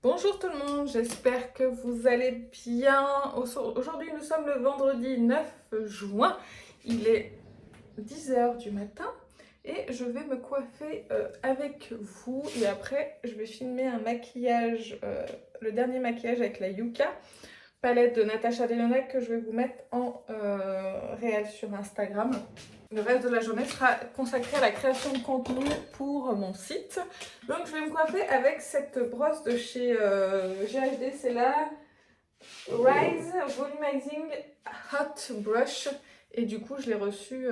Bonjour tout le monde, j'espère que vous allez bien. Aujourd'hui nous sommes le vendredi 9 juin, il est 10 h du matin et je vais me coiffer avec vous et après je vais filmer un maquillage, le dernier maquillage avec la Yuka palette de Natasha Denona que je vais vous mettre en réel sur Instagram. Le reste de la journée sera consacré à la création de contenu pour mon site. Donc je vais me coiffer avec cette brosse de chez GHD, c'est la Rise Volumizing Hot Brush. Et du coup je l'ai reçue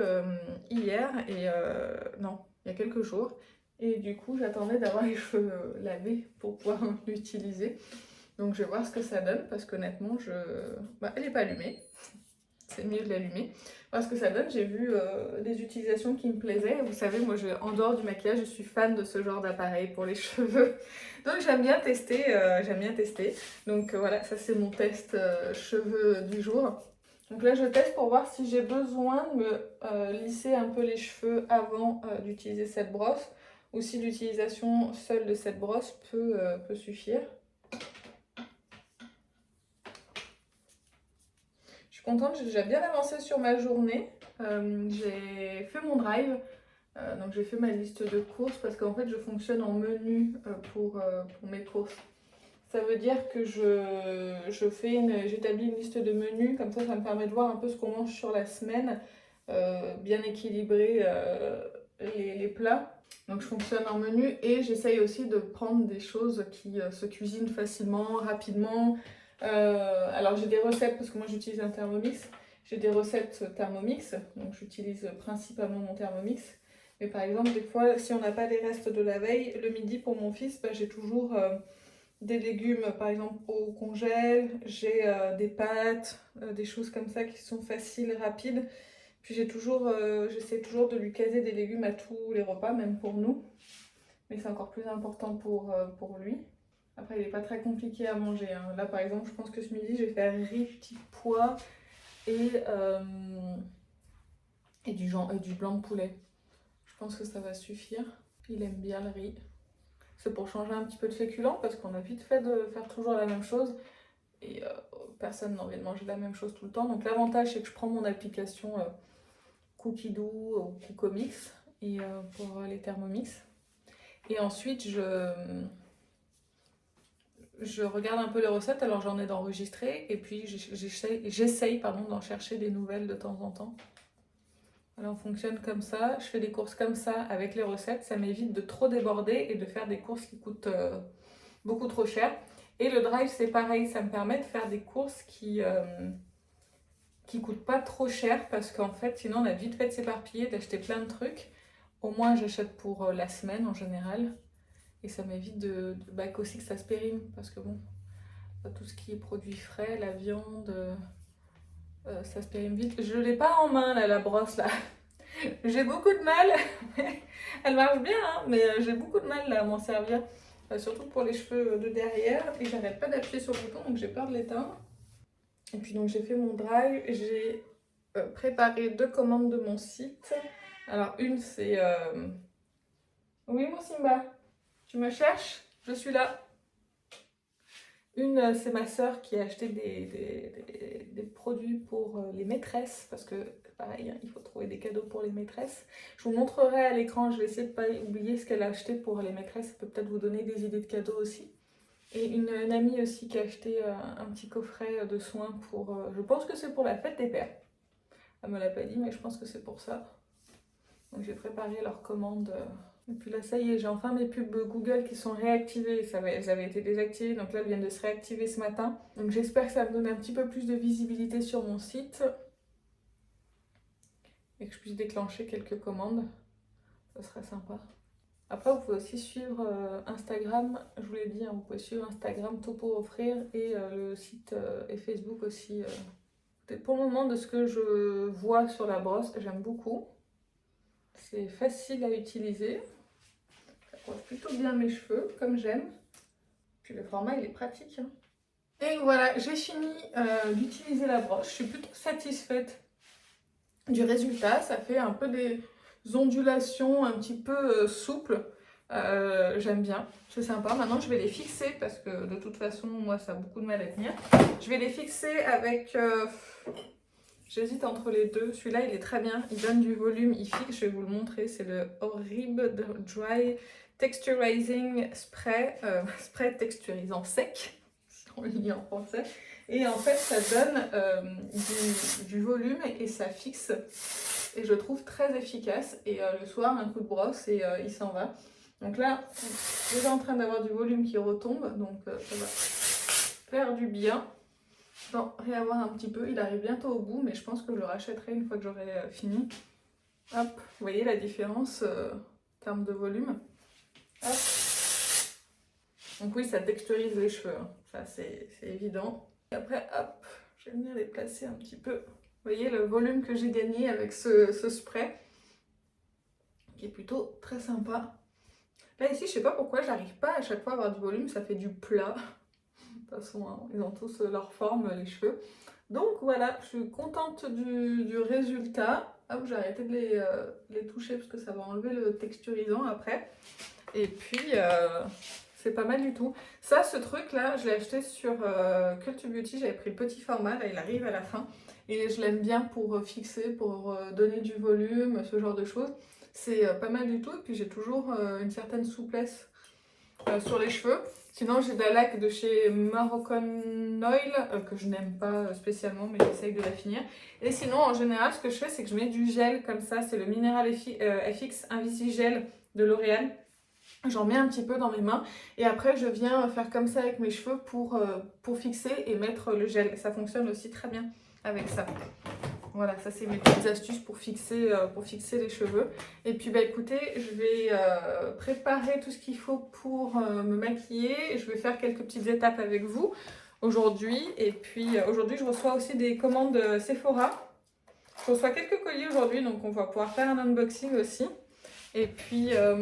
hier, et non, il y a quelques jours. Et du coup j'attendais d'avoir les cheveux lavés pour pouvoir l'utiliser. Donc je vais voir ce que ça donne parce qu'honnêtement, elle n'est pas allumée. C'est mieux de l'allumer. Voir ce que ça donne. J'ai vu des utilisations qui me plaisaient. Vous savez, moi, en dehors du maquillage, je suis fan de ce genre d'appareil pour les cheveux. Donc j'aime bien tester. Donc voilà, ça c'est mon test cheveux du jour. Donc là, je teste pour voir si j'ai besoin de me lisser un peu les cheveux avant d'utiliser cette brosse ou si l'utilisation seule de cette brosse peut suffire. Je suis contente, j'ai déjà bien avancé sur ma journée. J'ai fait mon drive, donc j'ai fait ma liste de courses parce qu'en fait je fonctionne en menu pour mes courses. Ça veut dire que j'établis une liste de menus, comme ça me permet de voir un peu ce qu'on mange sur la semaine, bien équilibrer les plats. Donc je fonctionne en menu et j'essaye aussi de prendre des choses qui se cuisinent facilement, rapidement. Alors j'ai des recettes parce que moi j'utilise un Thermomix. J'ai des recettes Thermomix, donc j'utilise principalement mon Thermomix. Mais par exemple, des fois, si on n'a pas les restes de la veille, le midi pour mon fils, j'ai toujours des légumes par exemple au congèle, j'ai des pâtes, des choses comme ça qui sont faciles, rapides. Puis j'essaie toujours de lui caser des légumes à tous les repas, même pour nous. Mais c'est encore plus important pour lui. Après, il n'est pas très compliqué à manger, hein. Là, par exemple, je pense que ce midi, je vais faire riz, petits pois et du blanc de poulet. Je pense que ça va suffire. Il aime bien le riz. C'est pour changer un petit peu de féculent parce qu'on a vite fait de faire toujours la même chose. Et personne n'a envie de manger la même chose tout le temps. Donc l'avantage, c'est que je prends mon application Cookidoo ou Cookomix pour les Thermomix. Et ensuite, je regarde un peu les recettes, alors j'en ai d'enregistrées, et puis j'essaye d'en chercher des nouvelles de temps en temps. Alors on fonctionne comme ça, je fais des courses comme ça avec les recettes, ça m'évite de trop déborder et de faire des courses qui coûtent beaucoup trop cher. Et le drive c'est pareil, ça me permet de faire des courses qui coûtent pas trop cher, parce qu'en fait sinon on a vite fait de s'éparpiller, d'acheter plein de trucs. Au moins j'achète pour la semaine en général. Et ça m'évite aussi que ça se périme, parce que bon, tout ce qui est produit frais, la viande, ça se périme vite. Je l'ai pas en main là, la brosse là. J'ai beaucoup de mal. Elle marche bien, hein, mais j'ai beaucoup de mal là, à m'en servir. Surtout pour les cheveux de derrière. Et j'arrête pas d'appuyer sur le bouton, donc j'ai peur de l'éteindre. Et puis donc j'ai fait mon drive. J'ai préparé 2 commandes de mon site. Alors une c'est... Oui mon Simba, tu me cherches? Je suis là. Une, c'est ma sœur qui a acheté des produits pour les maîtresses, parce que pareil, hein, il faut trouver des cadeaux pour les maîtresses. Je vous montrerai à l'écran, je vais essayer de ne pas oublier ce qu'elle a acheté pour les maîtresses, ça peut peut-être vous donner des idées de cadeaux aussi. Et une amie aussi qui a acheté un petit coffret de soins pour, je pense que c'est pour la fête des pères. Elle me l'a pas dit, mais je pense que c'est pour ça. Donc j'ai préparé leur commande. Et puis là, ça y est, j'ai enfin mes pubs Google qui sont réactivées. Elles avaient été désactivées, donc là, elles viennent de se réactiver ce matin. Donc j'espère que ça va me donner un petit peu plus de visibilité sur mon site et que je puisse déclencher quelques commandes. Ça serait sympa. Après, vous pouvez aussi suivre Instagram. Je vous l'ai dit, hein, vous pouvez suivre Instagram, tout pour offrir, et le site et Facebook aussi. Pour le moment, de ce que je vois sur la brosse, j'aime beaucoup. C'est facile à utiliser. Ça coiffe plutôt bien mes cheveux, comme j'aime. Puis le format, il est pratique, hein. Et voilà, j'ai fini d'utiliser la brosse. Je suis plutôt satisfaite du résultat. Ça fait un peu des ondulations un petit peu souples. J'aime bien, c'est sympa. Maintenant, je vais les fixer parce que de toute façon, moi, ça a beaucoup de mal à tenir. Je vais les fixer avec... j'hésite entre les deux. Celui-là, il est très bien. Il donne du volume, il fixe. Je vais vous le montrer. C'est le Horrible Dry Texturizing Spray. Spray texturisant sec, si on le dit en français. Et en fait, ça donne du volume et ça fixe. Et je le trouve très efficace. Et le soir, un coup de brosse et il s'en va. Donc là, je suis déjà en train d'avoir du volume qui retombe. Donc ça va faire du bien. D'en réavoir un petit peu. Il arrive bientôt au bout, mais je pense que je le rachèterai une fois que j'aurai fini. Hop, vous voyez la différence en termes de volume. Hop. Donc oui, ça texturise les cheveux, hein. Ça c'est évident. Et après, hop, je vais venir les placer un petit peu. Vous voyez le volume que j'ai gagné avec ce spray, qui est plutôt très sympa. Là ici, je sais pas pourquoi, j'arrive pas à chaque fois à avoir du volume, ça fait du plat. De toute façon, hein, ils ont tous leur forme, les cheveux. Donc voilà, je suis contente du résultat. Hop, j'ai arrêté de les toucher parce que ça va enlever le texturisant après. Et puis, c'est pas mal du tout. Ça, ce truc-là, je l'ai acheté sur Cult Beauty. J'avais pris le petit format, là, il arrive à la fin. Et je l'aime bien pour fixer, pour donner du volume, ce genre de choses. C'est pas mal du tout. Et puis, j'ai toujours une certaine souplesse sur les cheveux. Sinon, j'ai de la laque de chez Moroccan Oil, que je n'aime pas spécialement, mais j'essaye de la finir. Et sinon, en général, ce que je fais, c'est que je mets du gel comme ça. C'est le Mineral FX Invisigel de L'Oréal. J'en mets un petit peu dans mes mains. Et après, je viens faire comme ça avec mes cheveux pour fixer et mettre le gel. Ça fonctionne aussi très bien avec ça. Voilà, ça c'est mes petites astuces pour fixer les cheveux. Et puis bah écoutez, je vais préparer tout ce qu'il faut pour me maquiller. Je vais faire quelques petites étapes avec vous aujourd'hui. Et puis aujourd'hui, je reçois aussi des commandes Sephora. Je reçois quelques colis aujourd'hui, donc on va pouvoir faire un unboxing aussi. Et puis là,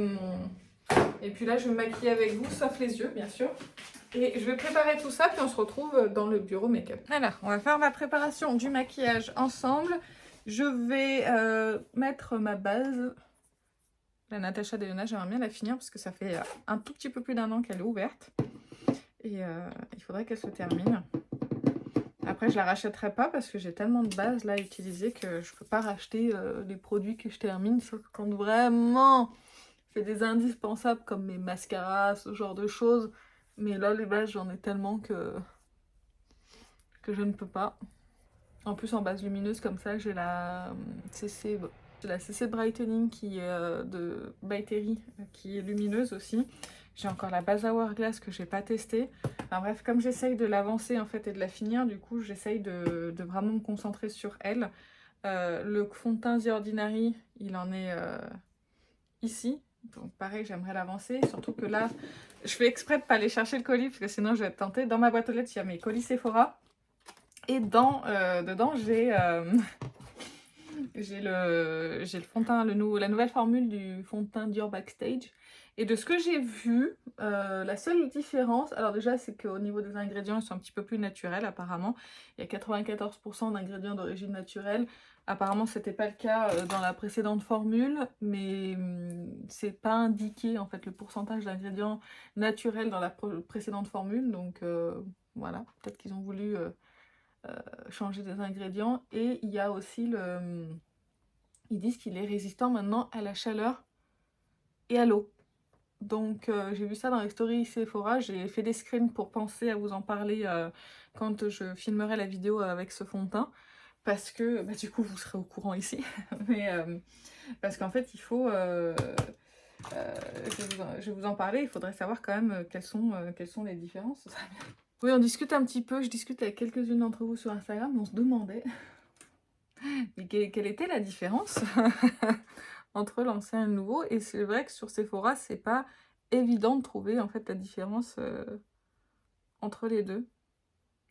je vais me maquiller avec vous, sauf les yeux, bien sûr. Et je vais préparer tout ça, puis on se retrouve dans le bureau make-up. Alors, on va faire ma préparation du maquillage ensemble. Je vais mettre ma base. La Natasha Denona, j'aimerais bien la finir parce que ça fait un tout petit peu plus d'1 an qu'elle est ouverte. Et il faudrait qu'elle se termine. Après, je la rachèterai pas parce que j'ai tellement de bases là à utiliser que je peux pas racheter les produits que je termine. Sauf quand vraiment je fais des indispensables comme mes mascaras, ce genre de choses. Mais là, les bases, j'en ai tellement que je ne peux pas. En plus, en base lumineuse, comme ça, j'ai la CC Brightening qui est de By Terry, qui est lumineuse aussi. J'ai encore la base Hourglass que j'ai pas testée. Enfin bref, comme j'essaye de l'avancer en fait et de la finir, du coup, j'essaye de vraiment me concentrer sur elle. Le fond de teint The Ordinary, il en est ici. Donc pareil, j'aimerais l'avancer. Surtout que là, je fais exprès de pas aller chercher le colis parce que sinon je vais être tentée. Dans ma boîte aux lettres, il y a mes colis Sephora. Et dedans, j'ai le fond de teint, la nouvelle formule du fond de teint Dior Backstage. Et de ce que j'ai vu, la seule différence, alors déjà c'est qu'au niveau des ingrédients, ils sont un petit peu plus naturels apparemment. Il y a 94% d'ingrédients d'origine naturelle. Apparemment, c'était pas le cas dans la précédente formule, mais c'est pas indiqué en fait le pourcentage d'ingrédients naturels dans la précédente formule. Donc voilà, peut-être qu'ils ont voulu changer des ingrédients. Et il y a aussi ils disent qu'il est résistant maintenant à la chaleur et à l'eau. Donc j'ai vu ça dans les stories Sephora, j'ai fait des screens pour penser à vous en parler quand je filmerai la vidéo avec ce fond de teint. Parce que, bah, du coup, vous serez au courant ici. Mais parce qu'en fait, il faut... je vais vous en parler, il faudrait savoir quand même quelles sont les différences. Oui, on discute un petit peu, je discute avec quelques-unes d'entre vous sur Instagram, on se demandait mais quelle était la différence entre l'ancien et le nouveau. Et c'est vrai que sur Sephora, c'est pas évident de trouver en fait la différence entre les deux.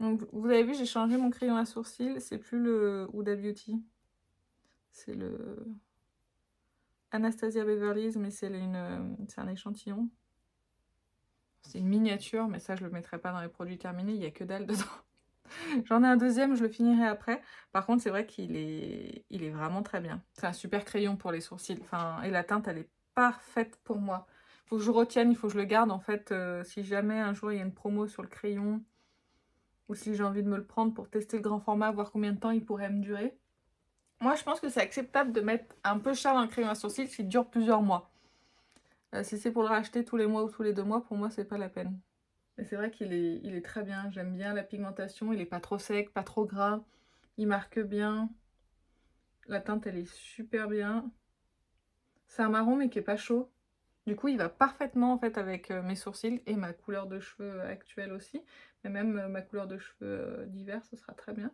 Donc vous avez vu, j'ai changé mon crayon à sourcils, c'est plus le Huda Beauty, c'est le Anastasia Beverly Hills, mais c'est un échantillon. C'est une miniature, mais ça je le mettrai pas dans les produits terminés, il n'y a que dalle dedans. J'en ai un deuxième, je le finirai après. Par contre, c'est vrai qu'il il est vraiment très bien. C'est un super crayon pour les sourcils. Enfin, et la teinte, elle est parfaite pour moi. Faut que je retienne, il faut que je le garde en fait. Si jamais un jour il y a une promo sur le crayon, ou si j'ai envie de me le prendre pour tester le grand format, voir combien de temps il pourrait me durer. Moi, je pense que c'est acceptable de mettre un peu cher un crayon à sourcils qui dure plusieurs mois. Si c'est pour le racheter tous les mois ou tous les 2 mois, pour moi, c'est pas la peine. Mais c'est vrai qu'il est très bien. J'aime bien la pigmentation. Il est pas trop sec, pas trop gras. Il marque bien. La teinte, elle est super bien. C'est un marron, mais qui est pas chaud. Du coup, il va parfaitement en fait avec mes sourcils et ma couleur de cheveux actuelle aussi. Mais même ma couleur de cheveux d'hiver, ce sera très bien.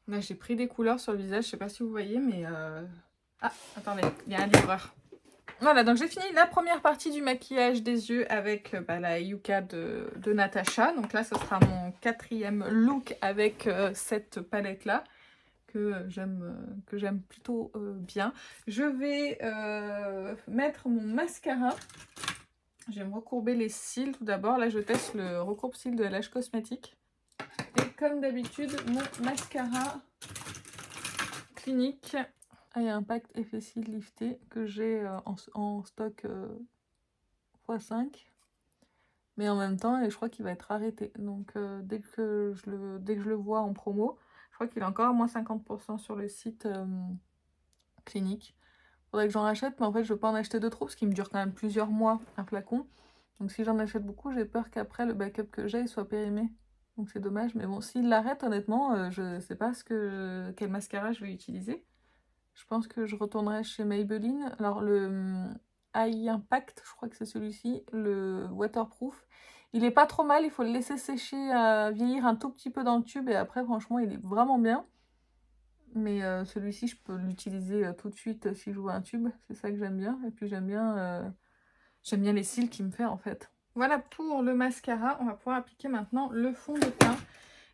Là, j'ai pris des couleurs sur le visage. Je sais pas si vous voyez, mais... Ah, attendez, il y a un livreur. Voilà, donc j'ai fini la première partie du maquillage des yeux avec la Yuka de Natasha. Donc là, ce sera mon 4e look avec cette palette-là que j'aime plutôt bien. Je vais mettre mon mascara. Je vais me recourber les cils tout d'abord. Là, je teste le recourbe-cils de LH Cosmetics. Et comme d'habitude, mon mascara Clinique et Impact Effet Cils Lifté que j'ai en stock x5. Mais en même temps, je crois qu'il va être arrêté. Donc dès que je le vois en promo, je crois qu'il est encore à moins 50% sur le site Clinique. Faudrait que j'en rachète, mais en fait je veux pas en acheter de trop parce qu'il me dure quand même plusieurs mois un flacon. Donc si j'en achète beaucoup, j'ai peur qu'après le backup que j'ai soit périmé. Donc c'est dommage, mais bon, s'il l'arrête, honnêtement, je sais pas quel mascara je vais utiliser. Je pense que je retournerai chez Maybelline. Alors le Eye Impact, je crois que c'est celui-ci, le waterproof. Il est pas trop mal, il faut le laisser sécher, vieillir un tout petit peu dans le tube et après franchement il est vraiment bien. Mais celui-ci je peux l'utiliser tout de suite si je vois un tube, c'est ça que j'aime bien. Et puis j'aime bien les cils qu'il me fait en fait. Voilà pour le mascara, on va pouvoir appliquer maintenant le fond de teint.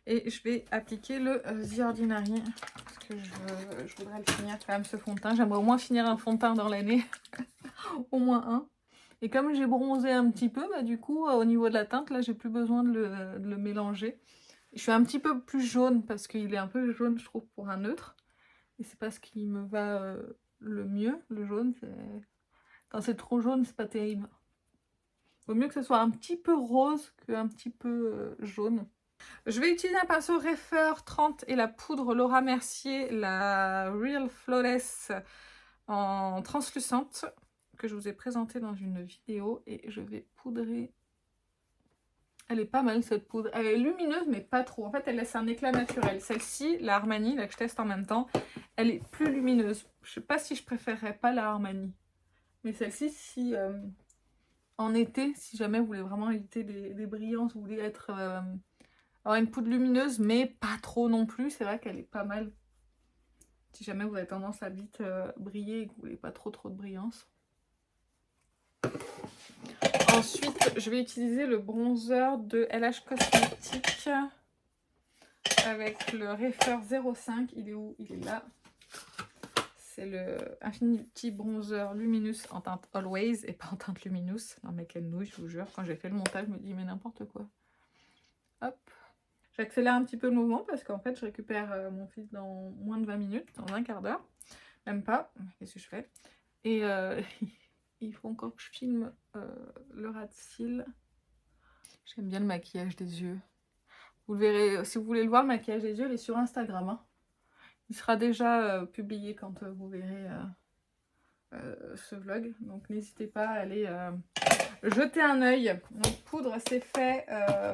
Et je vais appliquer le The Ordinary, parce que je voudrais le finir quand même ce fond de teint. J'aimerais au moins finir un fond de teint dans l'année, au moins un. Et comme j'ai bronzé un petit peu, bah, du coup au niveau de la teinte, là j'ai plus besoin de le mélanger. Je suis un petit peu plus jaune, parce qu'il est un peu jaune je trouve pour un neutre. Et c'est pas ce qui me va le mieux, le jaune. Quand c'est trop jaune, c'est pas terrible. Vaut mieux que ce soit un petit peu rose qu'un petit peu jaune. Je vais utiliser un pinceau Refer 30 et la poudre Laura Mercier, la Real Flawless en translucente, que je vous ai présentée dans une vidéo. Et je vais poudrer. Elle est pas mal cette poudre. Elle est lumineuse mais pas trop. En fait, elle laisse un éclat naturel. Celle-ci, la Armani, là que je teste en même temps, elle est plus lumineuse. Je sais pas si je préférerais pas la Armani. Mais celle-ci, si en été, si jamais vous voulez vraiment éviter les brillances, vous voulez être... avoir une poudre lumineuse, mais pas trop non plus. C'est vrai qu'elle est pas mal. Si jamais vous avez tendance à vite briller et que vous voulez pas trop de brillance. Ensuite, je vais utiliser le bronzer de LH Cosmetics avec le Refer 05. Il est où? Il est là. C'est le Infinity Bronzer Luminous en teinte Always et pas en teinte Luminous. Non mais quelle nouille, je vous jure. Quand j'ai fait le montage, je me dis mais n'importe quoi. Hop. J'accélère un petit peu le mouvement parce qu'en fait je récupère mon fils dans moins de 20 minutes, dans un quart d'heure. Même pas. Qu'est-ce que je fais? Et il faut encore que je filme le ras de cils. J'aime bien le maquillage des yeux. Vous le verrez, si vous voulez le voir, le maquillage des yeux, il est sur Instagram. Hein. Il sera déjà publié quand vous verrez ce vlog. Donc n'hésitez pas à aller jeter un œil. Donc poudre c'est fait,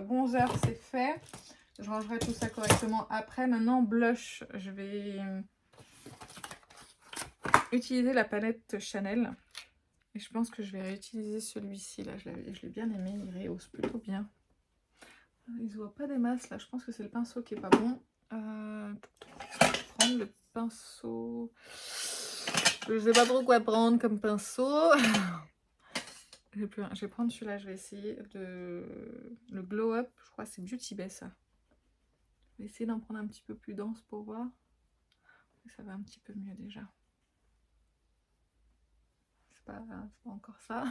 bronzer c'est fait. Je rangerai tout ça correctement après. Maintenant blush, je vais utiliser la palette Chanel. Et je pense que je vais réutiliser celui-ci là. Je l'ai bien aimé, il rehausse plutôt bien. Il se voit pas des masses là, je pense que c'est le pinceau qui est pas bon. Je vais prendre le pinceau. Je sais pas trop quoi prendre comme pinceau. Je vais prendre celui-là, je vais essayer le Glow Up. Je crois que c'est Beauty Bay ça. Je vais essayer d'en prendre un petit peu plus dense pour voir. Ça va un petit peu mieux déjà. C'est pas encore ça.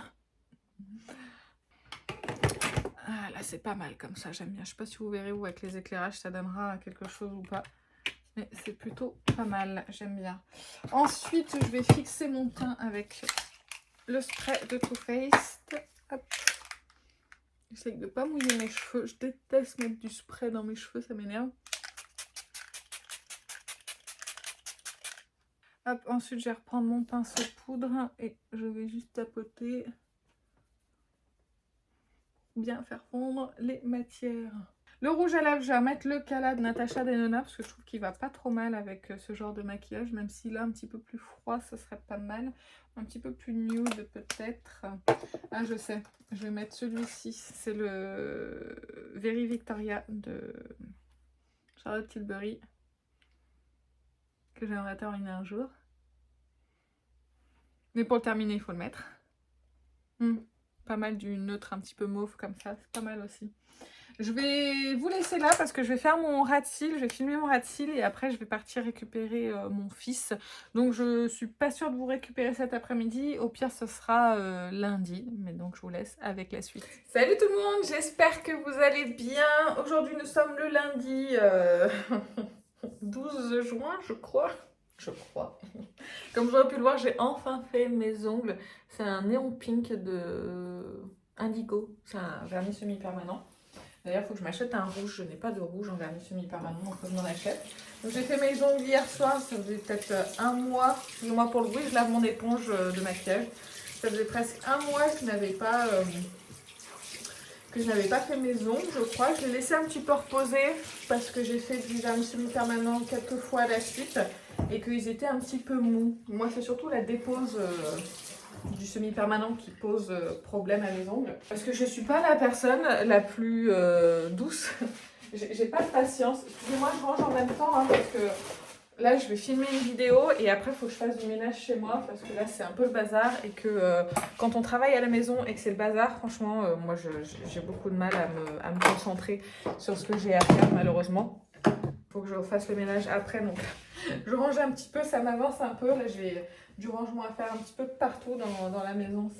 Ah là c'est pas mal comme ça, j'aime bien. Je sais pas si vous verrez où avec les éclairages ça donnera quelque chose ou pas. Mais c'est plutôt pas mal, j'aime bien. Ensuite je vais fixer mon teint avec le spray de Too Faced Hop. J'essaie de ne pas mouiller mes cheveux. Je déteste mettre du spray dans mes cheveux, ça m'énerve. Hop, ensuite je vais reprendre mon pinceau poudre et je vais juste tapoter pour bien faire fondre les matières. Le rouge à lèvres, je vais mettre le Cala de Natasha Denona parce que je trouve qu'il va pas trop mal avec ce genre de maquillage, même si là un petit peu plus froid, ça serait pas mal. Un petit peu plus nude peut-être. Ah, je sais, je vais mettre celui-ci, c'est le Very Victoria de Charlotte Tilbury que j'aimerais terminer un jour. Mais pour le terminer, il faut le mettre. Pas mal du neutre un petit peu mauve comme ça, c'est pas mal aussi. Je vais vous laisser là parce que je vais faire mon ras de cils, je vais filmer mon ras de cils et après je vais partir récupérer mon fils. Donc je suis pas sûre de vous récupérer cet après-midi, au pire ce sera lundi, mais donc je vous laisse avec la suite. Salut tout le monde, j'espère que vous allez bien. Aujourd'hui nous sommes le lundi 12 juin je crois. Comme vous aurez pu le voir, j'ai enfin fait mes ongles. C'est un néon pink de Indigo, c'est un vernis semi-permanent. D'ailleurs, il faut que je m'achète un rouge. Je n'ai pas de rouge en vernis semi-permanent, donc je m'en achète. Donc j'ai fait mes ongles hier soir, ça faisait peut-être un mois. Excusez-moi pour le bruit, je lave mon éponge de maquillage. Ça faisait presque un mois que je n'avais pas fait mes ongles, je crois. Je l'ai laissé un petit peu reposer parce que j'ai fait du vernis semi-permanent quelques fois à la suite et qu'ils étaient un petit peu mous. Moi, c'est surtout la dépose du semi-permanent qui pose problème à mes ongles. Parce que je suis pas la personne la plus douce. J'ai pas de patience. Excusez-moi, je range en même temps hein, parce que là je vais filmer une vidéo et après il faut que je fasse du ménage chez moi parce que là c'est un peu le bazar et que quand on travaille à la maison et que c'est le bazar, franchement moi j'ai beaucoup de mal à me concentrer sur ce que j'ai à faire malheureusement. Faut que je fasse le ménage après, donc je range un petit peu, ça m'avance un peu. Là j'ai du rangement à faire un petit peu partout dans la maison,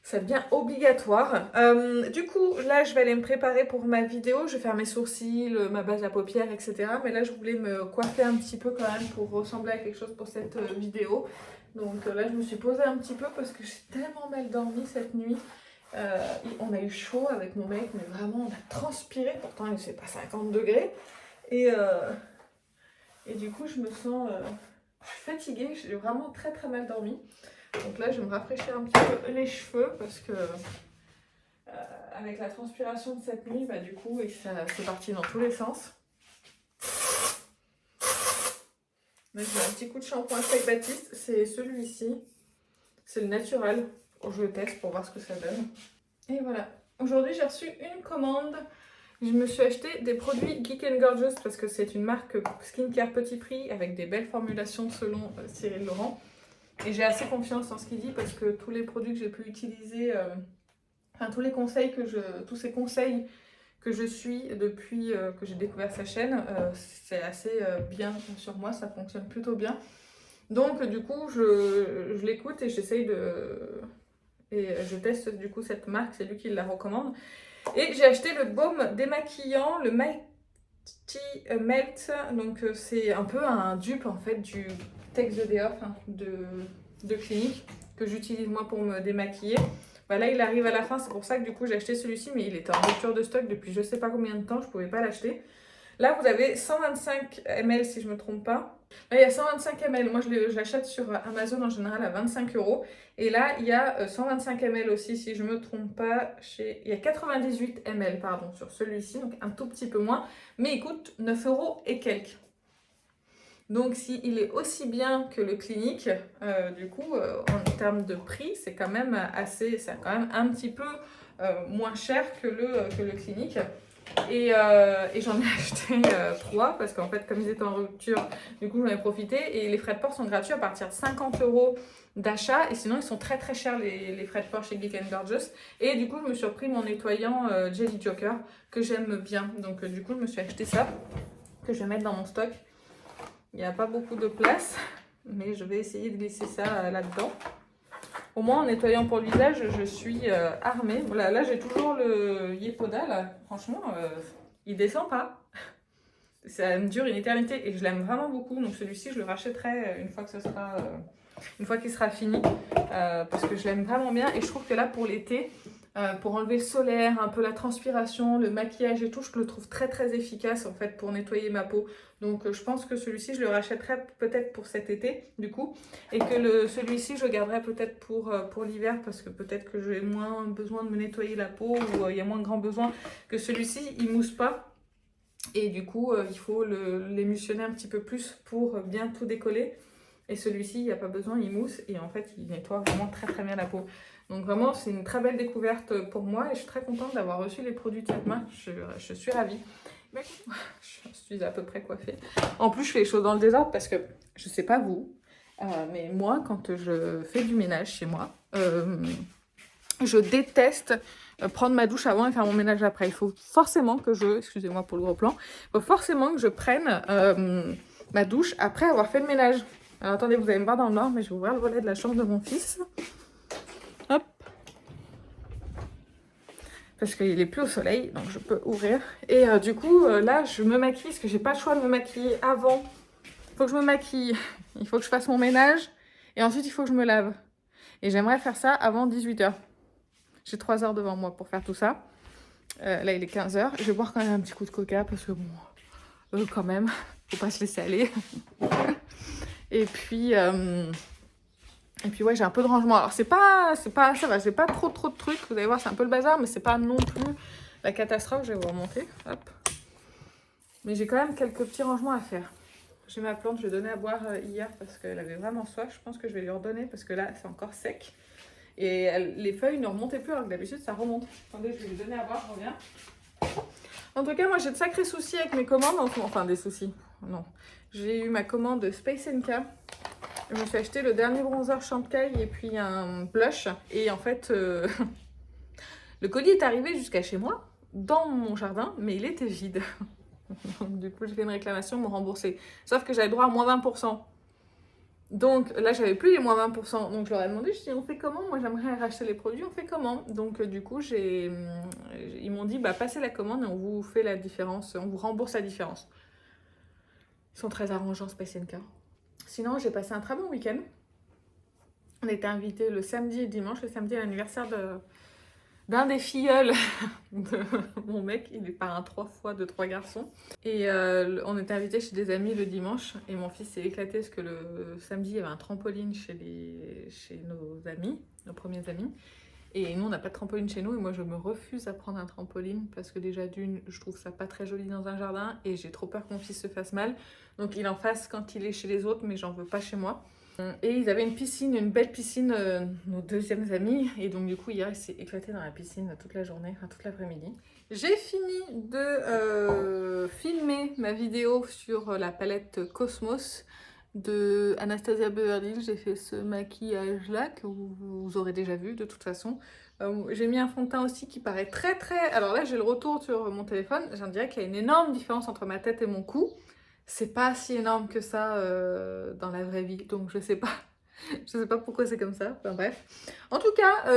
ça devient obligatoire. Du coup, là, je vais aller me préparer pour ma vidéo. Je vais faire mes sourcils, ma base à paupières, etc. Mais là, je voulais me coiffer un petit peu quand même pour ressembler à quelque chose pour cette vidéo. Donc là, je me suis posée un petit peu parce que j'ai tellement mal dormi cette nuit. On a eu chaud avec mon mec, mais vraiment, on a transpiré. Pourtant, il ne fait pas 50 degrés. Et du coup, je me sens... je suis fatiguée, j'ai vraiment très très mal dormi. Donc là, je vais me rafraîchir un petit peu les cheveux parce que avec la transpiration de cette nuit, bah, du coup, c'est parti dans tous les sens. Là, j'ai un petit coup de shampoing Fake Baptiste, c'est celui-ci. C'est le naturel. Je le teste pour voir ce que ça donne. Et voilà. Aujourd'hui, j'ai reçu une commande. Je me suis acheté des produits Geek & Gorgeous parce que c'est une marque skincare petit prix avec des belles formulations selon Cyril Laurent. Et j'ai assez confiance en ce qu'il dit parce que tous les produits que j'ai pu utiliser, enfin tous ces conseils que je suis depuis que j'ai découvert sa chaîne, c'est assez bien sur moi, ça fonctionne plutôt bien. Donc du coup, je l'écoute et j'essaye de... Et je teste du coup cette marque, c'est lui qui la recommande. Et j'ai acheté le baume démaquillant, le Mighty Melt. Donc c'est un peu un dupe en fait du Take the Day Off de Clinique que j'utilise moi pour me démaquiller. Bah là il arrive à la fin, c'est pour ça que du coup j'ai acheté celui-ci, mais il était en rupture de stock depuis je sais pas combien de temps, je pouvais pas l'acheter. Là vous avez 125 ml si je me trompe pas. Là il y a 125 ml, moi je l'achète sur Amazon en général à 25 €. Et là il y a 125 ml aussi si je me trompe pas, il y a 98 ml pardon sur celui-ci, donc un tout petit peu moins, mais il coûte 9 € et quelques. Donc s'il est aussi bien que le Clinique, du coup en termes de prix c'est quand même un petit peu moins cher que le Clinique. Et j'en ai acheté 3 parce qu'en fait comme ils étaient en rupture, du coup j'en ai profité et les frais de port sont gratuits à partir de 50 € d'achat et sinon ils sont très très chers les frais de port chez Geek & Gorgeous. Et du coup je me suis repris mon nettoyant Jelly Joker que j'aime bien, donc du coup je me suis acheté ça que je vais mettre dans mon stock. Il n'y a pas beaucoup de place mais je vais essayer de glisser ça là-dedans. Au moins en nettoyant pour le visage, je suis armée. Voilà, là j'ai toujours le Yepoda, là. Franchement, il descend pas. Ça me dure une éternité et je l'aime vraiment beaucoup. Donc celui-ci, je le rachèterai une fois que ce sera une fois qu'il sera fini, parce que je l'aime vraiment bien. Et je trouve que là, pour l'été, pour enlever le solaire, un peu la transpiration, le maquillage et tout, je le trouve très très efficace en fait pour nettoyer ma peau. Donc je pense que celui-ci, je le rachèterai peut-être pour cet été du coup. Et que celui-ci, je le garderai peut-être pour l'hiver parce que peut-être que j'ai moins besoin de me nettoyer la peau ou il y a moins grand besoin que celui-ci, il mousse pas. Et du coup, il faut l'émulsionner un petit peu plus pour bien tout décoller. Et celui-ci, il n'y a pas besoin, il mousse et en fait, il nettoie vraiment très très bien la peau. Donc vraiment, c'est une très belle découverte pour moi et je suis très contente d'avoir reçu les produits de cette marque. Je suis ravie. Mais je suis à peu près coiffée. En plus, je fais les choses dans le désordre parce que, je sais pas vous, mais moi, quand je fais du ménage chez moi, je déteste prendre ma douche avant et faire mon ménage après. Il faut forcément que excusez-moi pour le gros plan, il faut forcément que je prenne ma douche après avoir fait le ménage. Alors attendez, vous allez me voir dans le noir, mais je vais ouvrir le volet de la chambre de mon fils. Hop. Parce qu'il est plus au soleil, donc je peux ouvrir. Et du coup, là, je me maquille, parce que j'ai pas le choix de me maquiller avant. Il faut que je me maquille, il faut que je fasse mon ménage, et ensuite il faut que je me lave. Et j'aimerais faire ça avant 18 h. J'ai 3 heures devant moi pour faire tout ça. Là, il est 15 h. Je vais boire quand même un petit coup de coca, parce que bon, quand même, faut pas se laisser aller. Et puis ouais, j'ai un peu de rangement. Alors ça va, j'ai pas trop de trucs. Vous allez voir, c'est un peu le bazar, mais c'est pas non plus la catastrophe. Je vais vous remonter, hop. Mais j'ai quand même quelques petits rangements à faire. J'ai ma plante, je lui ai donné à boire hier parce qu'elle avait vraiment soif. Je pense que je vais lui redonner parce que là, c'est encore sec. Et les feuilles ne remontaient plus alors que d'habitude, ça remonte. Attendez, je vais lui donner à boire, je reviens. En tout cas, moi, j'ai de sacrés soucis avec mes commandes. Enfin, des soucis, non. J'ai eu ma commande Space NK. Je me suis acheté le dernier bronzer Chantecaille et puis un blush. Et en fait, le colis est arrivé jusqu'à chez moi, dans mon jardin, mais il était vide. Donc, du coup, j'ai fait une réclamation, ils m'ont remboursé. Sauf que j'avais droit à moins 20%. Donc là, j'avais plus les moins 20%. Donc je leur ai demandé, je dis, on fait comment? Moi, j'aimerais racheter les produits, on fait comment? Donc du coup, ils m'ont dit, bah passez la commande et on vous fait la différence, on vous rembourse la différence. Ils sont très arrangeants, Space NK. Sinon, j'ai passé un très bon week-end. On était invités le samedi et dimanche. Le samedi, à l'anniversaire d'un des filleuls de mon mec. Il est parrain 3 fois de 3 garçons. Et on était invités chez des amis le dimanche. Et mon fils s'est éclaté parce que le samedi, il y avait un trampoline chez nos amis, nos premiers amis. Et nous, on n'a pas de trampoline chez nous. Et moi, je me refuse à prendre un trampoline parce que déjà, d'une, je trouve ça pas très joli dans un jardin. Et j'ai trop peur que mon fils se fasse mal. Donc, il en fasse quand il est chez les autres, mais j'en veux pas chez moi. Et ils avaient une piscine, une belle piscine, nos deuxièmes amis. Et donc, du coup, hier, il s'est éclaté dans la piscine toute la journée, enfin toute l'après-midi. J'ai fini de filmer ma vidéo sur la palette Cosmos de Anastasia Beverly Hills. J'ai fait ce maquillage-là que vous aurez déjà vu de toute façon. J'ai mis un fond de teint aussi qui paraît très très... Alors là, j'ai le retour sur mon téléphone. J'en dirais qu'il y a une énorme différence entre ma tête et mon cou. C'est pas si énorme que ça dans la vraie vie, donc je sais pas. Je sais pas pourquoi c'est comme ça, enfin bref. En tout cas,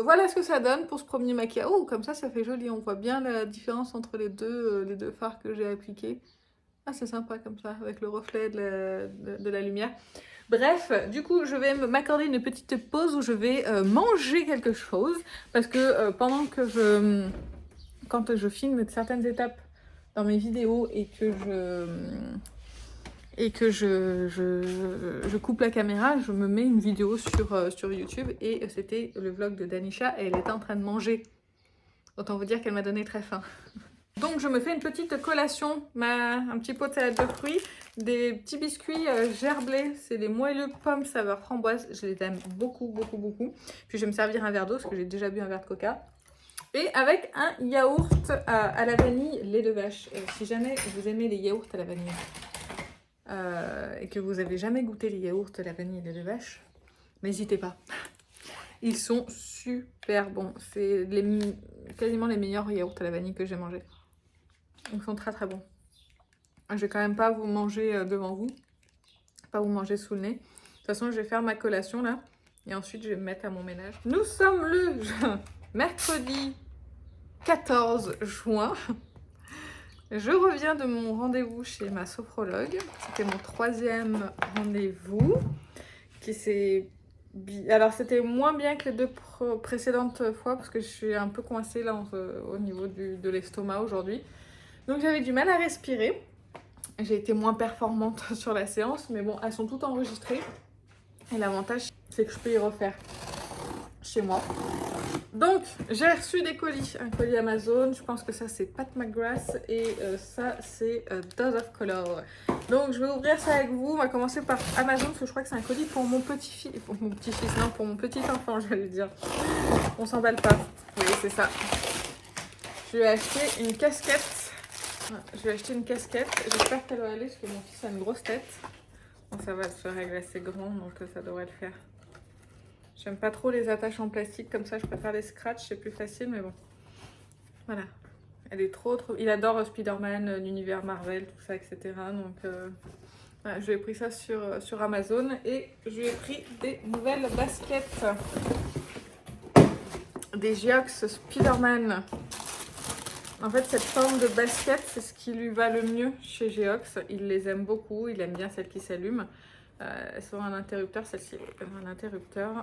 voilà ce que ça donne pour ce premier maquillage. Oh, comme ça fait joli, on voit bien la différence entre les deux fards que j'ai appliqués. Ah, c'est sympa comme ça, avec le reflet de la lumière. Bref, du coup, je vais m'accorder une petite pause où je vais manger quelque chose. Parce que pendant que quand je filme certaines étapes dans mes vidéos et que je coupe la caméra, je me mets une vidéo sur YouTube et c'était le vlog de Danisha et elle était en train de manger. Autant vous dire qu'elle m'a donné très faim. Donc je me fais une petite collation, un petit pot de salade de fruits, des petits biscuits gerblés, c'est des moelleux pommes saveur framboise, je les aime beaucoup. Puis je vais me servir un verre d'eau parce que j'ai déjà bu un verre de coca. Et avec un yaourt à la vanille, lait de vache. Si jamais vous aimez les yaourts à la vanille et que vous n'avez jamais goûté les yaourts à la vanille et lait de vache, n'hésitez pas. Ils sont super bons. C'est quasiment les meilleurs yaourts à la vanille que j'ai mangés. Ils sont très bons. Je vais quand même pas vous manger devant vous. Pas vous manger sous le nez. De toute façon, je vais faire ma collation là. Et ensuite, je vais me mettre à mon ménage. Nous sommes le mercredi 14 juin. Je reviens de mon rendez-vous chez ma sophrologue. C'était mon 3e rendez-vous qui s'est... Alors c'était moins bien que les deux précédentes fois parce que je suis un peu coincée là au niveau de l'estomac aujourd'hui. Donc j'avais du mal à respirer. J'ai été moins performante sur la séance, mais bon, elles sont toutes enregistrées. Et l'avantage, c'est que je peux y refaire chez moi. Donc, j'ai reçu des colis. Un colis Amazon, je pense que ça c'est Pat McGrath et ça c'est Dose of Color. Donc, je vais ouvrir ça avec vous. On va commencer par Amazon parce que je crois que c'est un colis pour mon petit-fils. Pour mon petit-fils, non, pour mon petit enfant, je vais le dire. On s'emballe pas. Oui, c'est ça. Je lui ai acheté une casquette. Je vais acheter une casquette. J'espère qu'elle va aller parce que mon fils a une grosse tête. Bon, ça va se régler assez grand, donc ça devrait le faire. J'aime pas trop les attaches en plastique comme ça, je préfère les scratchs, c'est plus facile, mais bon. Voilà. Elle est trop... Il adore Spider-Man, l'univers Marvel, tout ça, etc. Donc, voilà, je lui ai pris ça sur Amazon et je lui ai pris des nouvelles baskets. Des Geox Spider-Man. En fait, cette forme de basket, c'est ce qui lui va le mieux chez Geox. Il les aime beaucoup, il aime bien celles qui s'allument. Elles sont un interrupteur, celle-ci, un interrupteur.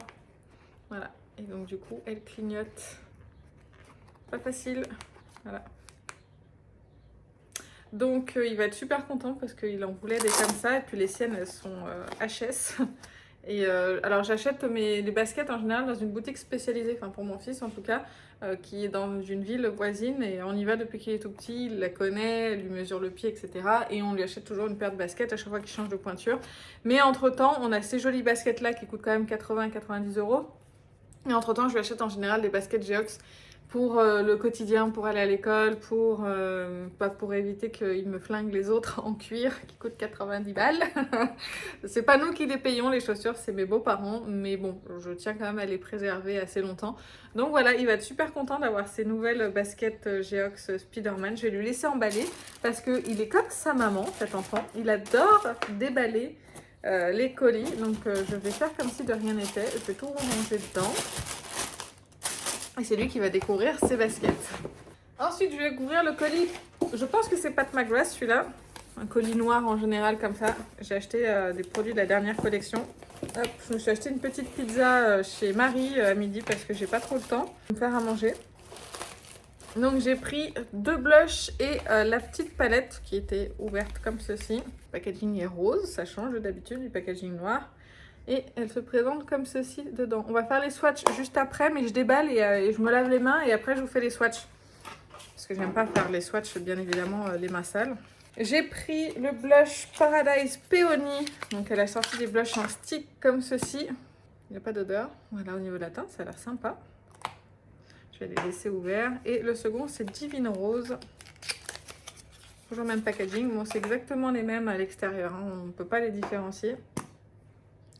Voilà, et donc du coup, elle clignote. Pas facile, voilà. Donc, il va être super content parce qu'il en voulait des comme ça. Et puis les siennes, elles sont HS. Et alors j'achète les baskets en général dans une boutique spécialisée, enfin pour mon fils en tout cas, qui est dans une ville voisine et on y va depuis qu'il est tout petit, il la connaît, elle lui mesure le pied, etc. Et on lui achète toujours une paire de baskets à chaque fois qu'il change de pointure. Mais entre temps, on a ces jolies baskets là qui coûtent quand même 80-90 €. Et entre temps, je lui achète en général des baskets Geox pour le quotidien, pour aller à l'école, pour éviter qu'il me flingue les autres en cuir qui coûtent 90 balles. C'est pas nous qui les payons les chaussures, c'est mes beaux-parents, mais bon, je tiens quand même à les préserver assez longtemps. Donc voilà, il va être super content d'avoir ces nouvelles baskets Geox Spider-Man. Je vais lui laisser emballer parce qu'il est comme sa maman, cet enfant. Il adore déballer les colis, donc je vais faire comme si de rien n'était. Je vais tout ranger dedans. Et c'est lui qui va découvrir ses baskets. Ensuite, je vais découvrir le colis. Je pense que c'est Pat McGrath celui-là. Un colis noir en général comme ça. J'ai acheté des produits de la dernière collection. Hop, je me suis acheté une petite pizza chez Marie à midi parce que j'ai pas trop le temps de me faire à manger. Donc j'ai pris 2 blushs et la petite palette qui était ouverte comme ceci. Le packaging est rose, ça change d'habitude du packaging noir. Et elle se présente comme ceci dedans. On va faire les swatchs juste après, mais je déballe et je me lave les mains et après je vous fais les swatchs. Parce que j'aime pas faire les swatchs, bien évidemment, les mains sales. J'ai pris le blush Paradise Peony. Donc elle a sorti des blushs en stick comme ceci. Il n'y a pas d'odeur. Voilà, au niveau de la teinte, ça a l'air sympa. Je vais les laisser ouverts. Et le second, c'est Divine Rose. Toujours le même packaging. Bon, c'est exactement les mêmes à l'extérieur, hein. On ne peut pas les différencier.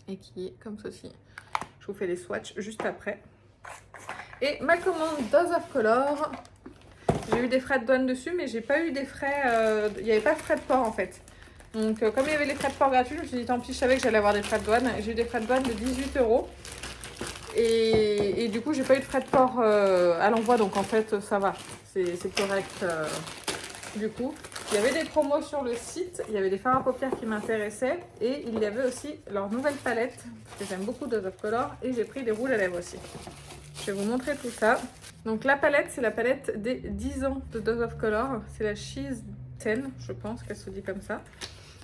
Et qui est comme ceci. Je vous fais les swatchs juste après. Et ma commande Dose of Color. J'ai eu des frais de douane dessus, mais j'ai pas eu des frais... il n'y avait pas de frais de port en fait. Donc comme il y avait les frais de port gratuits, je me suis dit tant pis, je savais que j'allais avoir des frais de douane. J'ai eu des frais de douane de 18 €. Et du coup, j'ai pas eu de frais de port à l'envoi, donc en fait, ça va. C'est correct du coup. Il y avait des promos sur le site, il y avait des fards à paupières qui m'intéressaient et il y avait aussi leur nouvelle palette, parce que j'aime beaucoup Dose of Color, et j'ai pris des rouges à lèvres aussi. Je vais vous montrer tout ça. Donc la palette, c'est la palette des 10 ans de Dose of Color, c'est la She's 10, je pense qu'elle se dit comme ça.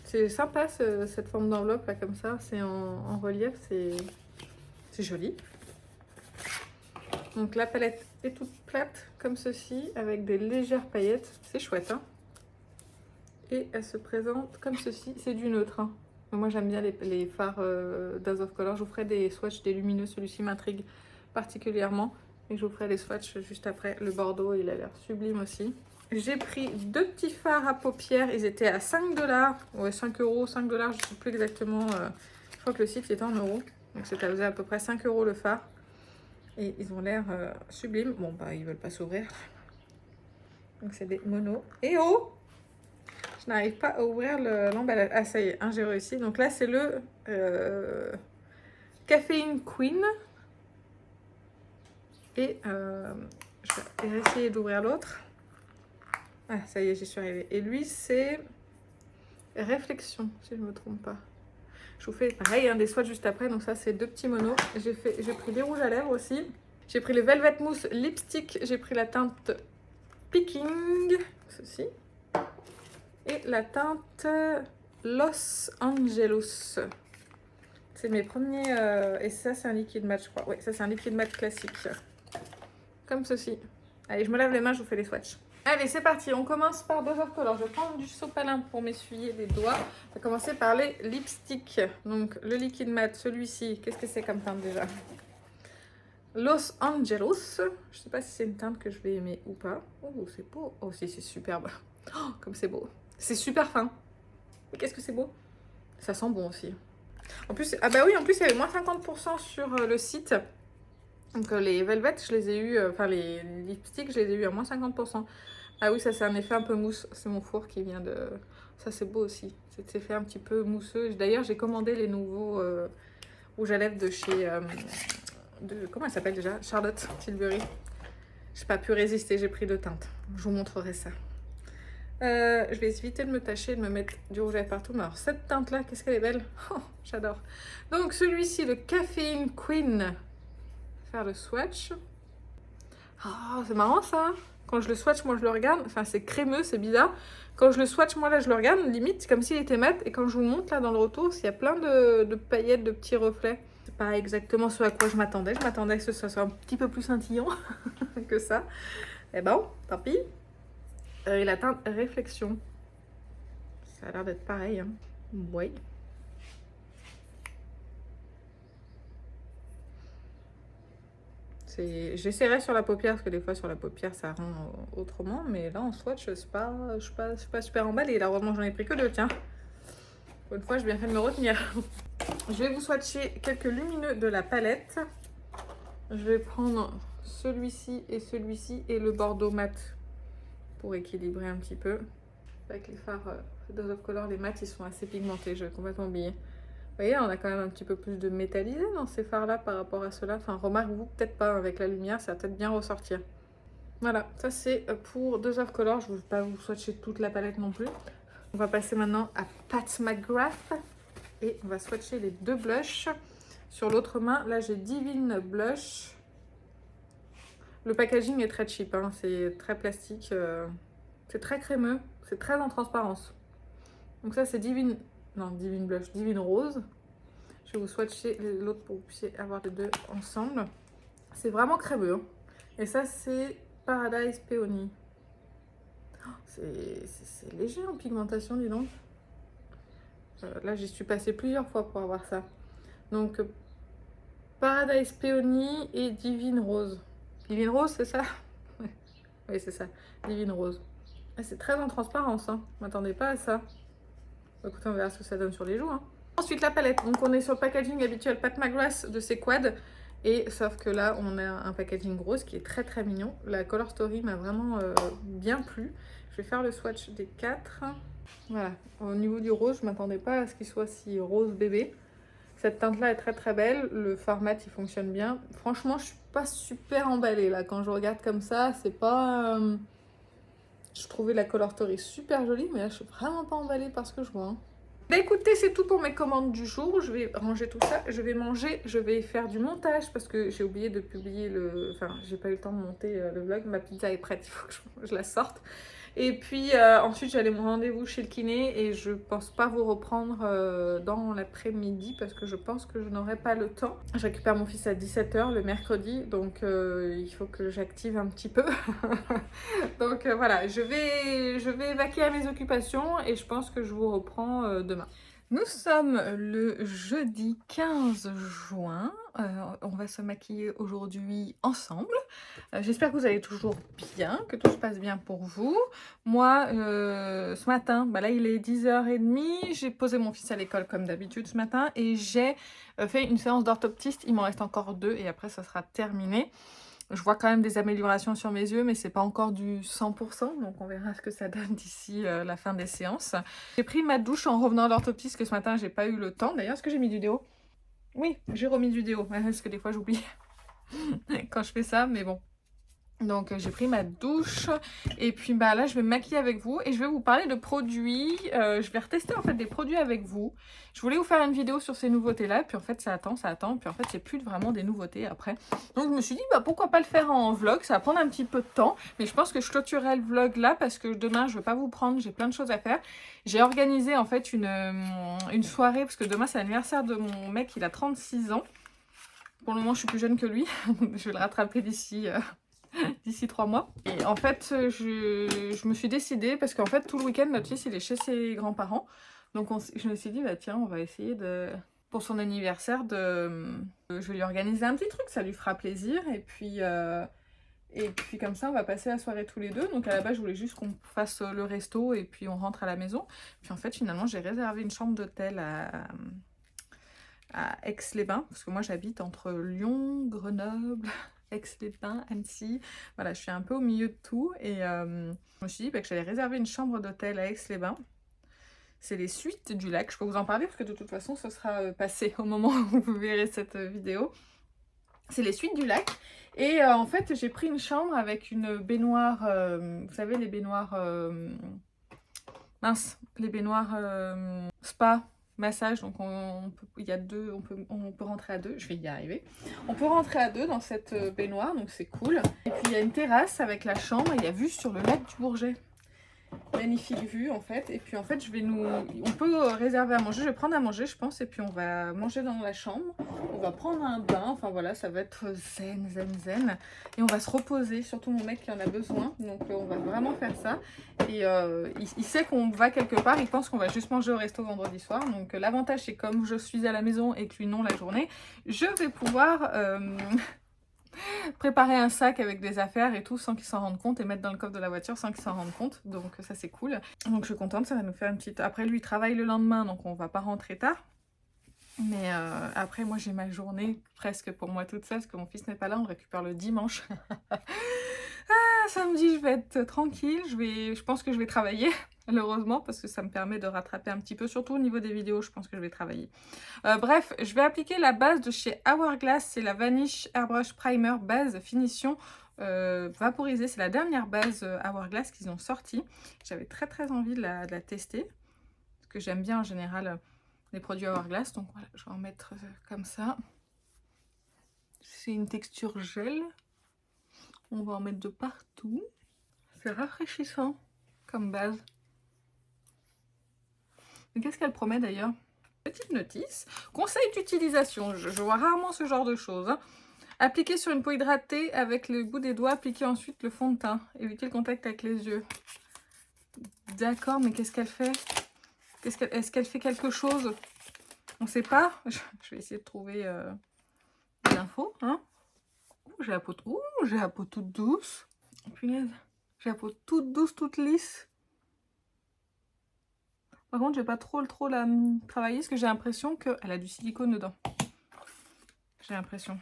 C'est sympa cette forme d'enveloppe là comme ça, c'est en relief, c'est joli. Donc la palette est toute plate comme ceci, avec des légères paillettes, c'est chouette hein. Et elle se présente comme ceci, c'est du neutre. Hein. Moi j'aime bien les fards Dose of Color, je vous ferai des swatchs des lumineux, celui-ci m'intrigue particulièrement. Et je vous ferai les swatchs juste après, le bordeaux il a l'air sublime aussi. J'ai pris 2 petits fards à paupières, ils étaient à 5 $, ouais 5 €, 5 $, je ne sais plus exactement, je crois que le site était en euros. Donc ça faisait à peu près 5 € le fard. Et ils ont l'air sublimes, bon bah ils veulent pas s'ouvrir. Donc c'est des monos. Et oh! Je n'arrive pas à ouvrir l'emballage. Ah, ça y est, hein, j'ai réussi. Donc là, c'est le Caffeine Queen. Et je vais essayer d'ouvrir l'autre. Ah, ça y est, j'y suis arrivée. Et lui, c'est Réflexion, si je ne me trompe pas. Je vous fais pareil, hein, des swatchs juste après. Donc ça, c'est 2 petits monos. J'ai pris des rouges à lèvres aussi. J'ai pris le Velvet Mousse Lipstick. J'ai pris la teinte Peking, ceci. Et la teinte Los Angelos. C'est mes premiers... et ça, c'est un liquide mat, je crois. Oui, ça, c'est un liquide mat classique. Comme ceci. Allez, je me lave les mains, je vous fais les swatchs. Allez, c'est parti. On commence par Dose of Color. Je vais prendre du sopalin pour m'essuyer les doigts. On va commencer par les lipsticks. Donc, le liquide mat, celui-ci. Qu'est-ce que c'est comme teinte déjà? Los Angelos. Je sais pas si c'est une teinte que je vais aimer ou pas. Oh, c'est beau. Oh, si, c'est superbe. Oh, comme c'est beau. C'est super fin. Mais qu'est-ce que c'est beau. Ça sent bon aussi. En plus, ah bah oui, en plus, il y avait moins 50% sur le site. Donc les Velvet, je les ai eu, enfin les lipsticks, je les ai eu à moins 50%. Ah oui, ça c'est un effet un peu mousse. C'est mon four qui vient de... Ça c'est beau aussi. Cet effet un petit peu mousseux. D'ailleurs, j'ai commandé les nouveaux rouges à lèvres de chez... comment elle s'appelle déjà? Charlotte Tilbury. J'ai pas pu résister, j'ai pris 2 teintes. Je vous montrerai ça. Je vais éviter de me tacher, de me mettre du rouge à lèvres partout. Mais alors cette teinte là, qu'est-ce qu'elle est belle. Oh, j'adore. Donc celui-ci, le Caffeine Queen. Faire le swatch. Oh, c'est marrant ça. Quand je le swatch, moi je le regarde. Enfin, c'est crémeux, c'est bizarre. Quand je le swatch, moi là je le regarde, limite, c'est comme s'il était mat. Et quand je vous montre là dans le retour, il y a plein de paillettes, de petits reflets. C'est pas exactement ce à quoi je m'attendais. Je m'attendais que ce soit un petit peu plus scintillant que ça. Et bon, tant pis. Et la teinte Réflexion. Ça a l'air d'être pareil. Hein. Oui. J'essaierai sur la paupière, parce que des fois sur la paupière ça rend autrement, mais là en swatch je suis pas super emballée. Là heureusement j'en ai pris que 2, tiens. Pour une fois j'ai bien fait de me retenir. Je vais vous swatcher quelques lumineux de la palette. Je vais prendre celui-ci et le bordeaux mat pour équilibrer un petit peu. Avec les fards Dose of Color, les mats ils sont assez pigmentés, je vais complètement oublier. Vous voyez, on a quand même un petit peu plus de métallisé dans ces fards-là par rapport à ceux-là. Enfin, remarque-vous, peut-être pas avec la lumière, ça va peut-être bien ressortir. Voilà, ça c'est pour Dose of Color. Je ne vais pas vous swatcher toute la palette non plus. On va passer maintenant à Pat McGrath. Et on va swatcher les 2 blushs. Sur l'autre main, là j'ai Divine Blush. Le packaging est très cheap, hein, c'est très plastique. C'est très crémeux, c'est très en transparence. Donc ça c'est Divine Blush, Divine Rose. Je vais vous swatcher l'autre pour que vous puissiez avoir les 2 ensemble. C'est vraiment crémeux. Hein. Et ça c'est Paradise Peony. Oh, c'est léger en pigmentation, dis donc. Là j'y suis passée plusieurs fois pour avoir ça. Donc Paradise Peony et Divine Rose. Divine Rose, c'est ça? Oui, c'est ça. Divine Rose. C'est très en transparence. Hein. Je m'attendais pas à ça. Écoutez, on verra ce que ça donne sur les joues. Hein. Ensuite, la palette. Donc, on est sur le packaging habituel Pat McGrath de ces quads. Et sauf que là, on a un packaging rose qui est très très mignon. La Color Story m'a vraiment bien plu. Je vais faire le swatch des 4. Voilà. Au niveau du rose, je m'attendais pas à ce qu'il soit si rose bébé. Cette teinte-là est très très belle. Le format, il fonctionne bien. Franchement, je suis pas super emballée là. Quand je regarde comme ça, c'est pas... Je trouvais la Color Story super jolie, mais là, je suis vraiment pas emballée par ce que je vois. Hein. Bah écoutez, c'est tout pour mes commandes du jour. Je vais ranger tout ça, je vais manger, je vais faire du montage parce que j'ai oublié de publier le... Enfin, j'ai pas eu le temps de monter le vlog. Ma pizza est prête, il faut que je la sorte. Et puis ensuite, j'allais mon rendez-vous chez le kiné et je pense pas vous reprendre dans l'après-midi parce que je pense que je n'aurai pas le temps. Je récupère mon fils à 17 h le mercredi, donc il faut que j'active un petit peu. Donc voilà, je vais vaquer à mes occupations et je pense que je vous reprends demain. Nous sommes le jeudi 15 juin. On va se maquiller aujourd'hui ensemble. J'espère que vous allez toujours bien, que tout se passe bien pour vous. Moi, ce matin, bah là il est 10h30. J'ai posé mon fils à l'école comme d'habitude ce matin et j'ai fait une séance d'orthoptiste. Il m'en reste encore 2 et après ça sera terminé. Je vois quand même des améliorations sur mes yeux, mais c'est pas encore du 100%, donc on verra ce que ça donne d'ici la fin des séances. J'ai pris ma douche en revenant à l'orthoptiste, que ce matin j'ai pas eu le temps. D'ailleurs, est-ce que j'ai mis du déo? Oui, j'ai remis du déo, parce que des fois j'oublie quand je fais ça, mais bon. Donc j'ai pris ma douche et puis bah là je vais me maquiller avec vous et je vais vous parler de produits. Je vais retester en fait des produits avec vous. Je voulais vous faire une vidéo sur ces nouveautés là, puis en fait ça attend, puis en fait c'est plus vraiment des nouveautés après. Donc je me suis dit bah pourquoi pas le faire en vlog, ça va prendre un petit peu de temps, mais je pense que je clôturerai le vlog là parce que demain je veux pas vous prendre, j'ai plein de choses à faire. J'ai organisé en fait une soirée parce que demain c'est l'anniversaire de mon mec, il a 36 ans. Pour le moment je suis plus jeune que lui, je vais le rattraper d'ici 3 mois. Et en fait, je me suis décidée, parce qu'en fait, tout le week-end, notre fils, il est chez ses grands-parents. Donc, je me suis dit, bah tiens, on va essayer de... Pour son anniversaire, je vais lui organiser un petit truc, ça lui fera plaisir. Et puis comme ça, on va passer la soirée tous les deux. Donc, à la base, je voulais juste qu'on fasse le resto et puis on rentre à la maison. Puis en fait, finalement, j'ai réservé une chambre d'hôtel à Aix-les-Bains, parce que moi, j'habite entre Lyon, Grenoble... Aix-les-Bains, Annecy, voilà, je suis un peu au milieu de tout et je me suis dit bah, que j'allais réserver une chambre d'hôtel à Aix-les-Bains. C'est les Suites du Lac, je peux vous en parler parce que de toute façon ce sera passé au moment où vous verrez cette vidéo. C'est les Suites du Lac et en fait j'ai pris une chambre avec une baignoire, vous savez les baignoires, mince, les baignoires spa, massage, donc il y a deux, on peut rentrer à deux, je vais y arriver. On peut rentrer à deux dans cette baignoire, donc c'est cool. Et puis il y a une terrasse avec la chambre et il y a vue sur le lac du Bourget. Magnifique vue en fait. Et puis en fait on peut réserver à manger, je vais prendre à manger je pense, et puis on va manger dans la chambre. On va prendre un bain, enfin voilà, ça va être zen, zen, zen. Et on va se reposer, surtout mon mec qui en a besoin. Donc on va vraiment faire ça. Et il sait qu'on va quelque part, il pense qu'on va juste manger au resto vendredi soir. Donc l'avantage c'est comme je suis à la maison et que lui non la journée, je vais pouvoir... préparer un sac avec des affaires et tout sans qu'ils s'en rendent compte et mettre dans le coffre de la voiture sans qu'ils s'en rendent compte, donc ça c'est cool. Donc je suis contente, ça va nous faire une petite... Après lui il travaille le lendemain donc on va pas rentrer tard, mais après moi j'ai ma journée presque pour moi toute seule parce que mon fils n'est pas là, on récupère le dimanche. Samedi je vais être tranquille, je pense que je vais travailler malheureusement parce que ça me permet de rattraper un petit peu, surtout au niveau des vidéos je pense que je vais travailler. Bref, je vais appliquer la base de chez Hourglass, c'est la Vanish Airbrush Primer base finition vaporisée, c'est la dernière base Hourglass qu'ils ont sortie. J'avais très envie de la tester parce que j'aime bien en général les produits Hourglass, donc voilà, je vais en mettre comme ça. C'est une texture gel. On va en mettre de partout. C'est rafraîchissant comme base. Qu'est-ce qu'elle promet d'ailleurs? Petite notice. Conseil d'utilisation. Je vois rarement ce genre de choses. Hein. Appliquer sur une peau hydratée avec le bout des doigts. Appliquer ensuite le fond de teint. Éviter le contact avec les yeux. D'accord, mais qu'est-ce qu'elle fait? Est-ce qu'elle fait quelque chose? On ne sait pas. Je vais essayer de trouver des infos. Hein. J'ai la peau toute douce. Punaise. J'ai la peau toute douce, toute lisse. Par contre, je vais pas trop la travailler parce que j'ai l'impression qu'elle a du silicone dedans. J'ai l'impression.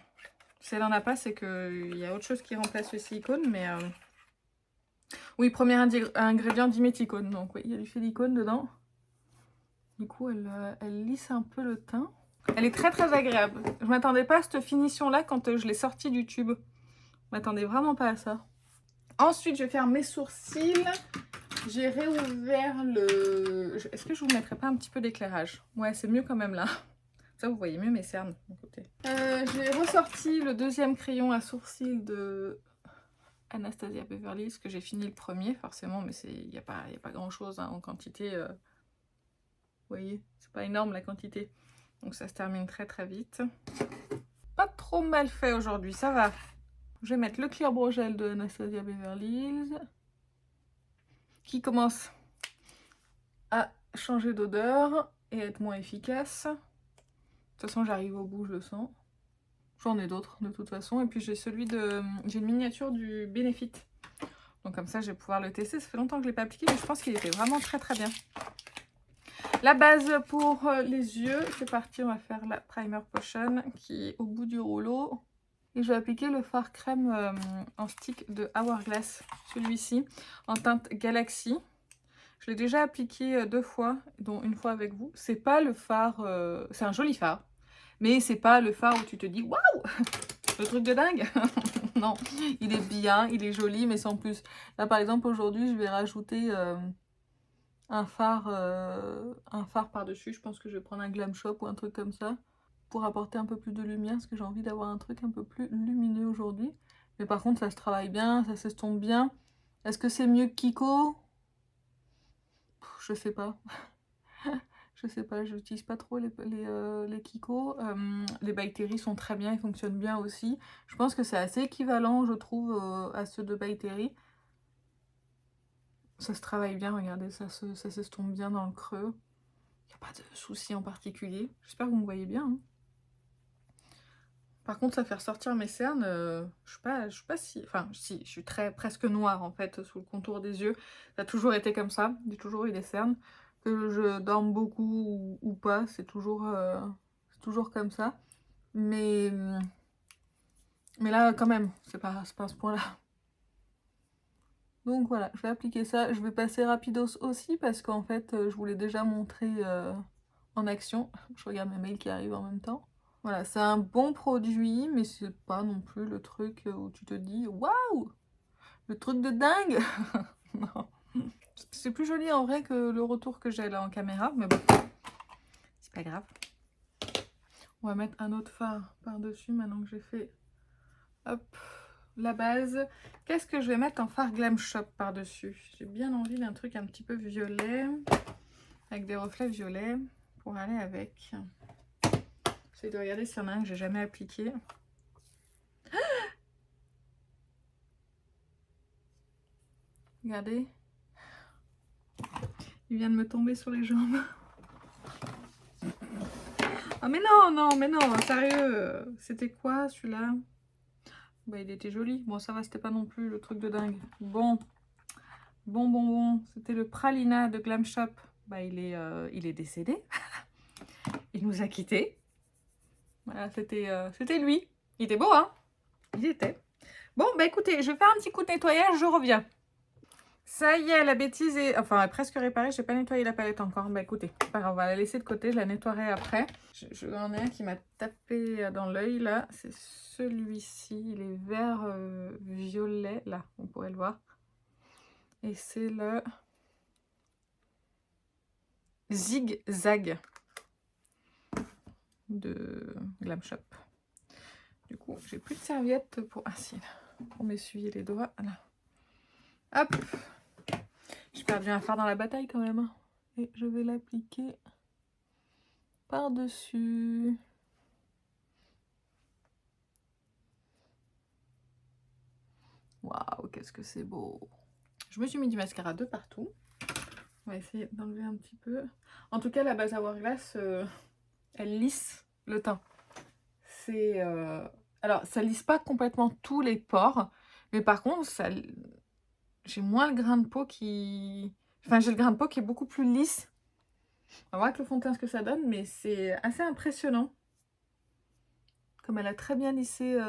Si elle en a pas, c'est qu'il y a autre chose qui remplace le silicone, mais... Oui, premier ingrédient diméthicone. Donc oui, il y a du silicone dedans. Du coup, elle lisse un peu le teint. Elle est très agréable. Je m'attendais pas à cette finition-là quand je l'ai sortie du tube. Je m'attendais vraiment pas à ça. Ensuite, je vais faire mes sourcils. J'ai réouvert le... Est-ce que je vous mettrai pas un petit peu d'éclairage? Ouais, c'est mieux quand même là. Ça, vous voyez mieux mes cernes. J'ai ressorti le deuxième crayon à sourcils de Anastasia Beverly Hills, que j'ai fini le premier, forcément, mais il n'y a pas grand-chose hein, en quantité. Vous voyez, c'est pas énorme la quantité. Donc ça se termine très vite. Pas trop mal fait aujourd'hui, ça va. Je vais mettre le Clear Brow Gel de Anastasia Beverly Hills, qui commence à changer d'odeur et être moins efficace. De toute façon, j'arrive au bout, je le sens. J'en ai d'autres de toute façon. Et puis j'ai j'ai une miniature du Benefit. Donc comme ça, je vais pouvoir le tester. Ça fait longtemps que je ne l'ai pas appliqué, mais je pense qu'il était vraiment très bien. La base pour les yeux, c'est parti. On va faire la Primer Potion qui est au bout du rouleau. Et je vais appliquer le fard crème en stick de Hourglass, celui-ci, en teinte Galaxy. Je l'ai déjà appliqué 2 fois, dont une fois avec vous. C'est pas le fard, c'est un joli fard, mais c'est pas le fard où tu te dis waouh, le truc de dingue. Non, il est bien, il est joli, mais sans plus. Là, par exemple, aujourd'hui, je vais rajouter un phare par-dessus. Je pense que je vais prendre un Glam Shop ou un truc comme ça pour apporter un peu plus de lumière, parce que j'ai envie d'avoir un truc un peu plus lumineux aujourd'hui. Mais par contre, ça se travaille bien, ça s'estompe bien. Est-ce que c'est mieux que Kiko? Je sais pas. Je sais pas, je n'utilise pas trop les Kiko. Les By Terry sont très bien, ils fonctionnent bien aussi. Je pense que c'est assez équivalent, je trouve, à ceux de By Terry. Ça se travaille bien, regardez, ça s'estompe bien dans le creux. Il n'y a pas de souci en particulier. J'espère que vous me voyez bien. Hein. Par contre, ça fait ressortir mes cernes. Je suis pas si... Enfin, si, je suis presque noire, en fait, sous le contour des yeux. Ça a toujours été comme ça. J'ai toujours eu des cernes. Que je dorme beaucoup ou pas, c'est toujours comme ça. Mais là, quand même, c'est pas à ce point-là. Donc voilà, je vais appliquer ça. Je vais passer rapidos aussi parce qu'en fait, je vous l'ai déjà montré en action. Je regarde mes mails qui arrivent en même temps. Voilà, c'est un bon produit, mais c'est pas non plus le truc où tu te dis « Waouh ! Le truc de dingue !» Non. C'est plus joli en vrai que le retour que j'ai là en caméra, mais bon, c'est pas grave. On va mettre un autre phare par-dessus maintenant que j'ai fait hop, la base. Qu'est-ce que je vais mettre en phare Glam Shop par-dessus? J'ai bien envie d'un truc un petit peu violet, avec des reflets violets, pour aller avec. J'essaie de regarder s'il y en a un que j'ai jamais appliqué. Regardez. Il vient de me tomber sur les jambes. Ah mais non, mais non, sérieux. C'était quoi celui-là? Bah il était joli. Bon ça va, c'était pas non plus le truc de dingue. Bon. C'était le Pralina de Glam Shop. Bah il est décédé. Il nous a quittés. Voilà, c'était lui. Il était beau, hein? Il était. Bon, bah écoutez, je vais faire un petit coup de nettoyage, je reviens. Ça y est, la bêtise est... Enfin, presque réparée, je n'ai pas nettoyé la palette encore. Bah écoutez, pas grave, on va la laisser de côté, je la nettoierai après. J'en ai un qui m'a tapé dans l'œil, là. C'est celui-ci, il est vert violet, là, on pourrait le voir. Et c'est le Zig Zag de Glam Shop. Du coup, j'ai plus de serviette pour... Ah si, pour m'essuyer les doigts, là. Hop! J'ai perdu un phare dans la bataille quand même. Et je vais l'appliquer par-dessus. Waouh, qu'est-ce que c'est beau! Je me suis mis du mascara de partout. On va essayer d'enlever un petit peu. En tout cas, la base Hourglass, elle lisse le teint. C'est... Alors, ça lisse pas complètement tous les pores. Mais par contre, ça... j'ai moins le grain de peau qui... Enfin, j'ai le grain de peau qui est beaucoup plus lisse. On va voir avec le fond de teint ce que ça donne, mais c'est assez impressionnant. Comme elle a très bien lissé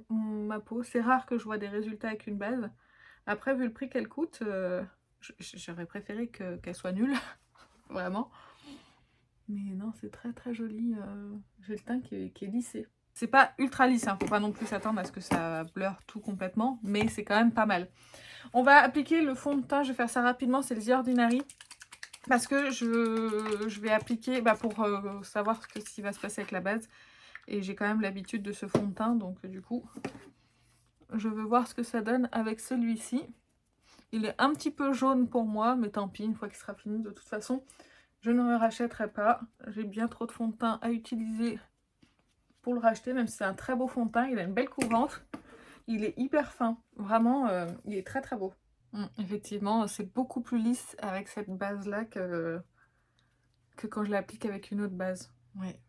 ma peau. C'est rare que je vois des résultats avec une base. Après, vu le prix qu'elle coûte, j'aurais préféré qu'elle soit nulle. Vraiment. Mais non, c'est très très joli. J'ai le teint qui est lissé. C'est pas ultra lisse, hein. Faut pas non plus s'attendre à ce que ça blur tout complètement. Mais c'est quand même pas mal. On va appliquer le fond de teint. Je vais faire ça rapidement. C'est le The Ordinary. Parce que je vais appliquer pour savoir ce qui va se passer avec la base. Et j'ai quand même l'habitude de ce fond de teint. Donc du coup, je veux voir ce que ça donne avec celui-ci. Il est un petit peu jaune pour moi. Mais tant pis, une fois qu'il sera fini, de toute façon, je ne me rachèterai pas. J'ai bien trop de fond de teint à utiliser pour le racheter. Même si c'est un très beau fond de teint. Il a une belle couvrante. Il est hyper fin. Vraiment, il est très très beau. Effectivement, c'est beaucoup plus lisse avec cette base-là que quand je l'applique avec une autre base. Ouais.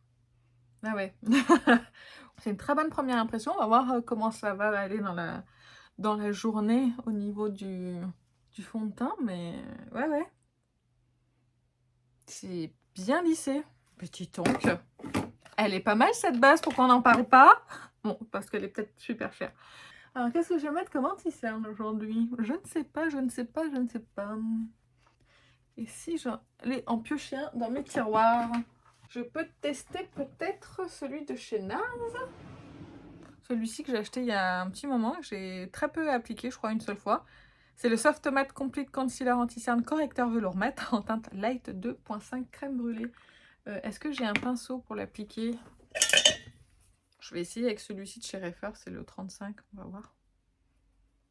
Ah ouais. C'est une très bonne première impression. On va voir comment ça va aller dans la journée au niveau du fond de teint. Mais ouais. C'est bien lissé. Petit oncle. Elle est pas mal cette base, pourquoi on n'en parle pas? Bon, parce qu'elle est peut-être super chère. Alors, qu'est-ce que je vais mettre comme anti-cerne aujourd'hui? Je ne sais pas. Et si j'allais en piocher un dans mes tiroirs? Je peux tester peut-être celui de chez NARS. Celui-ci que j'ai acheté il y a un petit moment, j'ai très peu appliqué, je crois une seule fois. C'est le Soft Matte Complete Concealer Anti-Cerne Correcteur Velours Mat en teinte Light 2.5 crème brûlée. Est-ce que j'ai un pinceau pour l'appliquer? Je vais essayer avec celui-ci de chez Refer, c'est le 35, on va voir.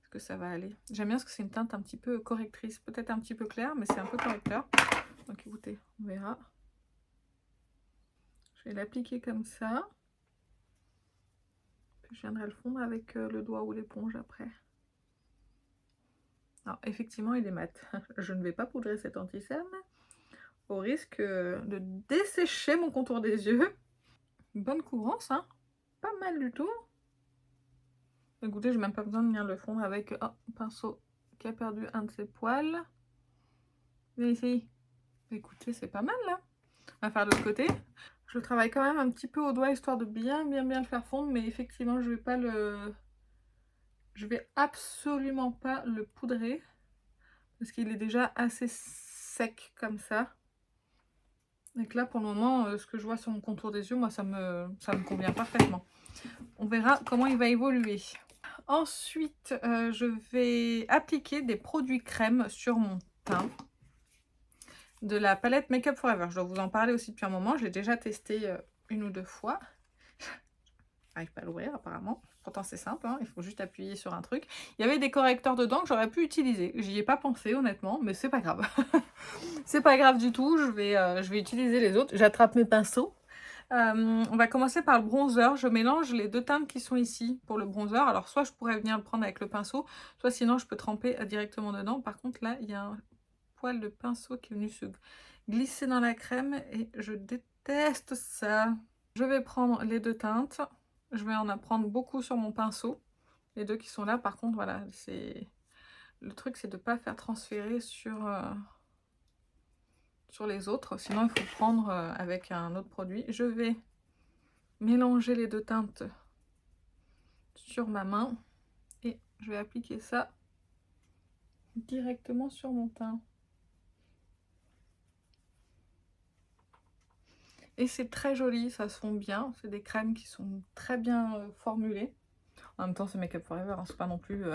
Est-ce que ça va aller? J'aime bien parce que c'est une teinte un petit peu correctrice, peut-être un petit peu claire, mais c'est un peu correcteur. Donc écoutez, on verra. Je vais l'appliquer comme ça. Puis je viendrai le fondre avec le doigt ou l'éponge après. Alors effectivement il est mat. Je ne vais pas poudrer cet anti-cerne au risque de dessécher mon contour des yeux. Une bonne couvrance, hein, pas mal du tout. Écoutez, j'ai même pas besoin de venir le fondre avec un pinceau qui a perdu un de ses poils. Viens ici. Écoutez, c'est pas mal là. On va faire de l'autre côté. Je travaille quand même un petit peu au doigt histoire de bien le faire fondre, mais effectivement je vais pas le... Je vais absolument pas le poudrer parce qu'il est déjà assez sec comme ça. Et que là pour le moment, ce que je vois sur mon contour des yeux, moi ça me convient parfaitement. On verra comment il va évoluer. Ensuite, je vais appliquer des produits crème sur mon teint de la palette Make Up Forever. Je dois vous en parler aussi depuis un moment. Je l'ai déjà testé une ou deux fois. J'arrive pas à l'ouvrir apparemment. Pourtant c'est simple, hein, il faut juste appuyer sur un truc. Il y avait des correcteurs dedans que j'aurais pu utiliser. J'y ai pas pensé honnêtement, mais c'est pas grave. C'est pas grave du tout, je vais utiliser les autres. J'attrape mes pinceaux. On va commencer par le bronzer. Je mélange les deux teintes qui sont ici pour le bronzer. Alors soit je pourrais venir le prendre avec le pinceau, soit sinon je peux tremper directement dedans. Par contre là il y a un poil de pinceau qui est venu se glisser dans la crème et je déteste ça. Je vais prendre les deux teintes. Je vais en prendre beaucoup sur mon pinceau. Les deux qui sont là, par contre, voilà, c'est... Le truc, c'est de ne pas faire transférer sur les autres. Sinon, il faut prendre avec un autre produit. Je vais mélanger les deux teintes sur ma main. Et je vais appliquer ça directement sur mon teint. Et c'est très joli, ça se fond bien. C'est des crèmes qui sont très bien formulées. En même temps, c'est Make Up Forever, hein, c'est pas non plus...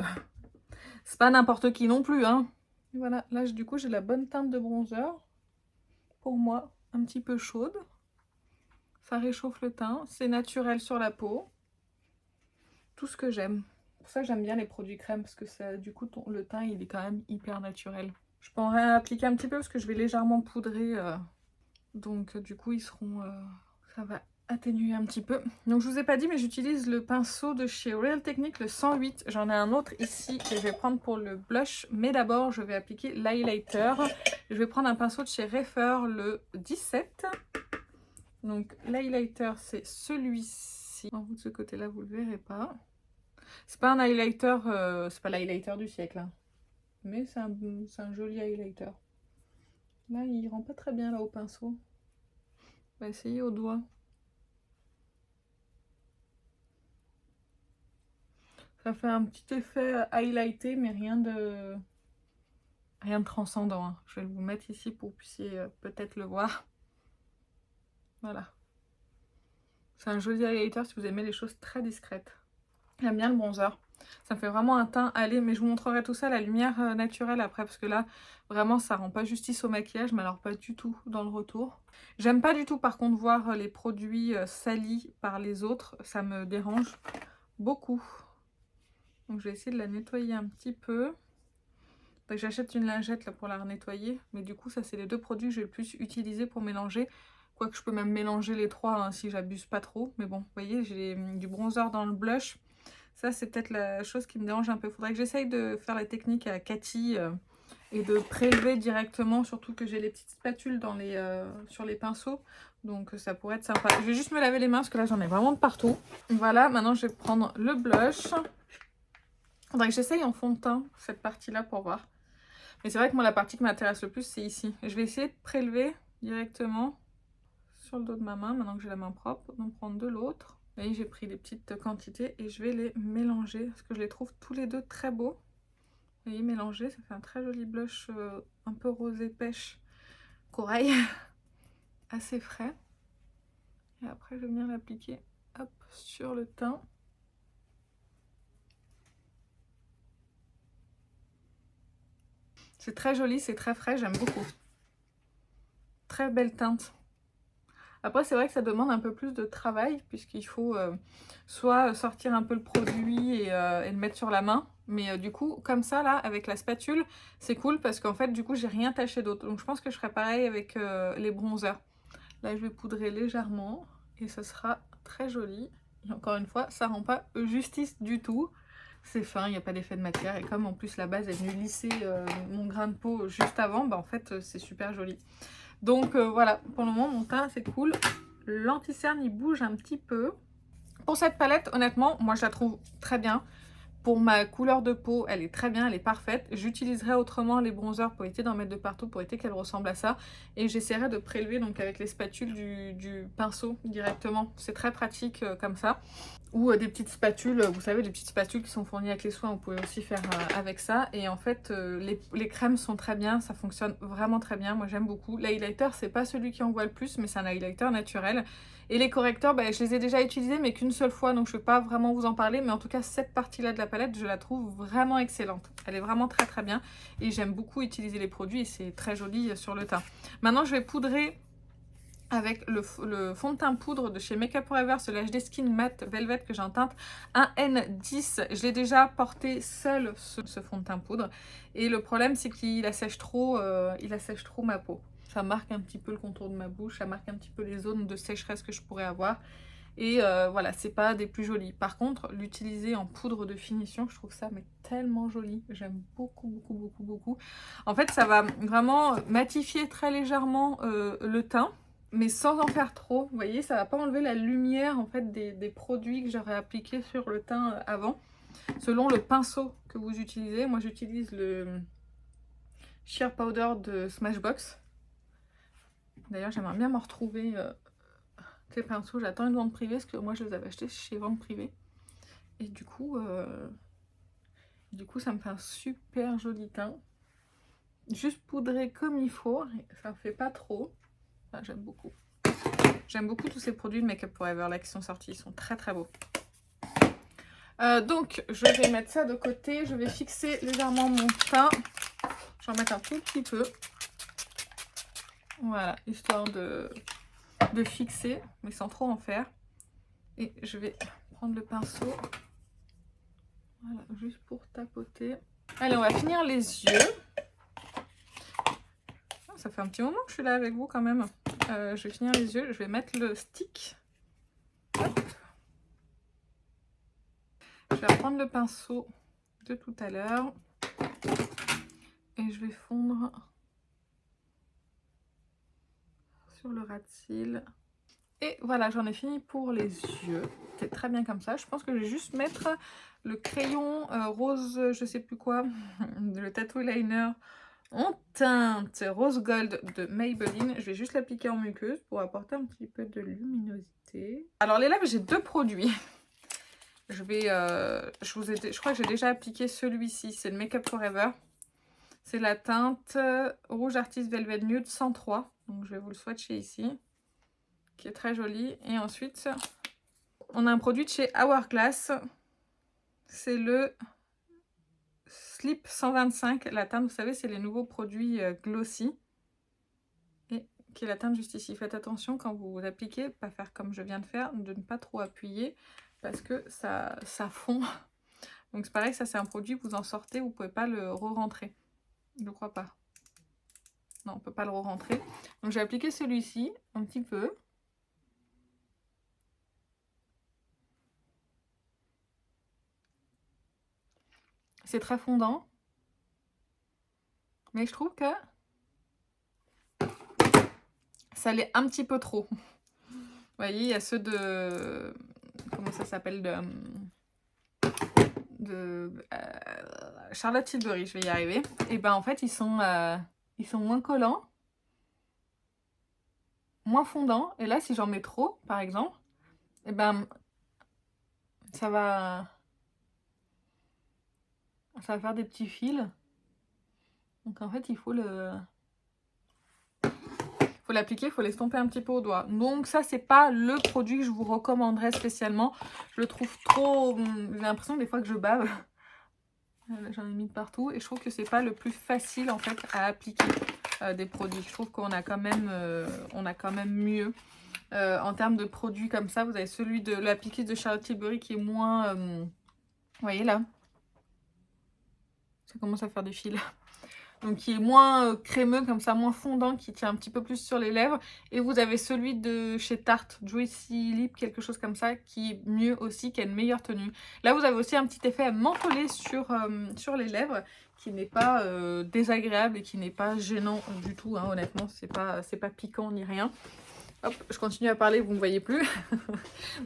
c'est pas n'importe qui non plus, hein. Et voilà, là, du coup, j'ai la bonne teinte de bronzer. Pour moi, un petit peu chaude. Ça réchauffe le teint. C'est naturel sur la peau. Tout ce que j'aime. Pour ça, j'aime bien les produits crème parce que ça, du coup, le teint, il est quand même hyper naturel. Je peux en réappliquer un petit peu parce que je vais légèrement poudrer. Donc, du coup, ils seront... ça va atténuer un petit peu. Donc je vous ai pas dit, mais j'utilise le pinceau de chez Real Technique, le 108. J'en ai un autre ici que je vais prendre pour le blush, mais d'abord je vais appliquer l'highlighter. Je vais prendre un pinceau de chez Refer, le 17. Donc l'highlighter c'est celui-ci. En haut de ce côté-là, vous le verrez pas. C'est pas un highlighter, c'est pas l'highlighter du siècle, hein. Mais c'est un joli highlighter. Là, il rend pas très bien là au pinceau. On va essayer au doigt. Ça fait un petit effet highlighté, mais rien de transcendant, hein. Je vais vous mettre ici pour que vous puissiez peut-être le voir. Voilà. C'est un joli highlighter si vous aimez les choses très discrètes. J'aime bien le bronzer. Ça me fait vraiment un teint allé, mais je vous montrerai tout ça à la lumière naturelle après, parce que là, vraiment, ça rend pas justice au maquillage, mais alors pas du tout dans le retour. J'aime pas du tout, par contre, voir les produits salis par les autres. Ça me dérange beaucoup. Donc, je vais essayer de la nettoyer un petit peu. J'achète une lingette là, pour la nettoyer, mais du coup, ça, c'est les deux produits que je vais le plus utiliser pour mélanger. Quoique, je peux même mélanger les trois hein, si j'abuse pas trop. Mais bon, vous voyez, j'ai du bronzer dans le blush. Ça, c'est peut-être la chose qui me dérange un peu. Il faudrait que j'essaye de faire la technique à Cathy et de prélever directement, surtout que j'ai les petites spatules dans sur les pinceaux. Donc, ça pourrait être sympa. Je vais juste me laver les mains parce que là, j'en ai vraiment de partout. Voilà, maintenant, je vais prendre le blush. Il faudrait que j'essaye en fond de teint, cette partie-là, pour voir. Mais c'est vrai que moi, la partie qui m'intéresse le plus, c'est ici. Je vais essayer de prélever directement sur le dos de ma main, maintenant que j'ai la main propre. Donc, prendre de l'autre. Vous voyez, j'ai pris des petites quantités et je vais les mélanger parce que je les trouve tous les deux très beaux. Vous voyez, mélanger, ça fait un très joli blush un peu rosé pêche corail, assez frais. Et après, je vais venir l'appliquer hop, sur le teint. C'est très joli, c'est très frais, j'aime beaucoup. Très belle teinte. Après, c'est vrai que ça demande un peu plus de travail, puisqu'il faut soit sortir un peu le produit et le mettre sur la main. Mais du coup, comme ça, là, avec la spatule, c'est cool, parce qu'en fait, du coup, j'ai rien taché d'autre. Donc, je pense que je ferai pareil avec les bronzers. Là, je vais poudrer légèrement, et ça sera très joli. Et encore une fois, ça rend pas justice du tout. C'est fin, il n'y a pas d'effet de matière. Et comme en plus, la base est venue lisser mon grain de peau juste avant, bah en fait, c'est super joli. Donc voilà, pour le moment mon teint c'est cool. L'anti-cerne il bouge un petit peu. Pour cette palette, honnêtement, moi je la trouve très bien. Pour ma couleur de peau, elle est très bien, elle est parfaite. J'utiliserai autrement les bronzers pour éviter d'en mettre de partout, pour éviter qu'elle ressemble à ça. Et j'essaierai de prélever donc avec les spatules du pinceau directement. C'est très pratique comme ça. Ou des petites spatules, vous savez, des petites spatules qui sont fournies avec les soins, vous pouvez aussi faire avec ça. Et en fait, les crèmes sont très bien, ça fonctionne vraiment très bien, moi j'aime beaucoup. L'highlighter, c'est pas celui qui en voit le plus, mais c'est un highlighter naturel. Et les correcteurs, bah, je les ai déjà utilisés, mais qu'une seule fois, donc je ne vais pas vraiment vous en parler. Mais en tout cas, cette partie-là de la palette, je la trouve vraiment excellente. Elle est vraiment très très bien. Et j'aime beaucoup utiliser les produits et c'est très joli sur le teint. Maintenant, je vais poudrer avec le fond de teint poudre de chez Make Up For Ever, ce HD Skin Matte Velvet que j'ai en teinte 1N10. Je l'ai déjà porté seul ce fond de teint poudre. Et le problème, c'est qu'il assèche trop ma peau. Ça marque un petit peu le contour de ma bouche, ça marque un petit peu les zones de sécheresse que je pourrais avoir. Et voilà, c'est pas des plus jolis. Par contre, l'utiliser en poudre de finition, je trouve ça mais tellement joli. J'aime beaucoup, beaucoup, beaucoup, beaucoup. En fait, ça va vraiment matifier très légèrement le teint, mais sans en faire trop. Vous voyez, ça va pas enlever la lumière en fait des produits que j'aurais appliqués sur le teint avant. Selon le pinceau que vous utilisez, moi j'utilise le Sheer Powder de Smashbox. D'ailleurs, j'aimerais bien me retrouver ces pinceaux. J'attends une vente privée parce que moi je les avais achetés chez vente privée. Et du coup, ça me fait un super joli teint. Juste poudré comme il faut, ça ne fait pas trop. Enfin, j'aime beaucoup. J'aime beaucoup tous ces produits de Make Up For Ever là qui sont sortis, ils sont très très beaux. Donc, je vais mettre ça de côté. Je vais fixer légèrement mon teint. Je vais en mettre un tout petit peu. Voilà, histoire de fixer, mais sans trop en faire. Et je vais prendre le pinceau. Voilà, juste pour tapoter. Allez, on va finir les yeux. Ça fait un petit moment que je suis là avec vous quand même. Je vais finir les yeux. Je vais mettre le stick. Hop. Je vais reprendre le pinceau de tout à l'heure. Et je vais fondre sur le ras de cils. Et voilà, j'en ai fini pour les yeux. C'est très bien comme ça. Je pense que je vais juste mettre le crayon rose, je sais plus quoi, le tattoo liner en teinte rose gold de Maybelline. Je vais juste l'appliquer en muqueuse pour apporter un petit peu de luminosité. Alors les lèvres, j'ai deux produits. Je crois que j'ai déjà appliqué celui-ci. C'est le Make Up For Ever. C'est la teinte rouge Artist Velvet Nude 103. Donc je vais vous le swatcher ici, qui est très joli. Et ensuite, on a un produit de chez Hourglass. C'est le Slip 125. La teinte, vous savez, c'est les nouveaux produits Glossy. Et qui est la teinte juste ici. Faites attention quand vous appliquez, pas faire comme je viens de faire, de ne pas trop appuyer parce que ça fond. Donc c'est pareil, ça c'est un produit, vous en sortez, vous pouvez pas le re-rentrer. Je crois pas. Non, on peut pas le re-rentrer. Donc j'ai appliqué celui-ci un petit peu. C'est très fondant. Mais je trouve que ça l'est un petit peu trop. Vous voyez, il y a ceux de... Comment ça s'appelle, de Charlotte Tilbury, je vais y arriver. Et ben en fait, ils sont moins collants, moins fondants. Et là, si j'en mets trop, par exemple, et ben ça va faire des petits fils. Donc en fait, il faut l'appliquer, il faut l'estomper un petit peu au doigt. Donc ça, c'est pas le produit que je vous recommanderais spécialement. Je le trouve trop... J'ai l'impression des fois que je bave. J'en ai mis de partout et je trouve que c'est pas le plus facile en fait à appliquer des produits. Je trouve qu'on a quand même, mieux. En termes de produits comme ça, vous avez celui de la piquise de Charlotte Tilbury qui est moins... vous voyez là? Ça commence à faire des fils. Donc qui est moins crémeux comme ça, moins fondant, qui tient un petit peu plus sur les lèvres. Et vous avez celui de chez Tarte, Juicy Lip, quelque chose comme ça, qui est mieux aussi, qui a une meilleure tenue. Là vous avez aussi un petit effet mentholé sur les lèvres, qui n'est pas désagréable et qui n'est pas gênant du tout, hein, honnêtement, c'est pas piquant ni rien. Hop, je continue à parler, vous ne me voyez plus.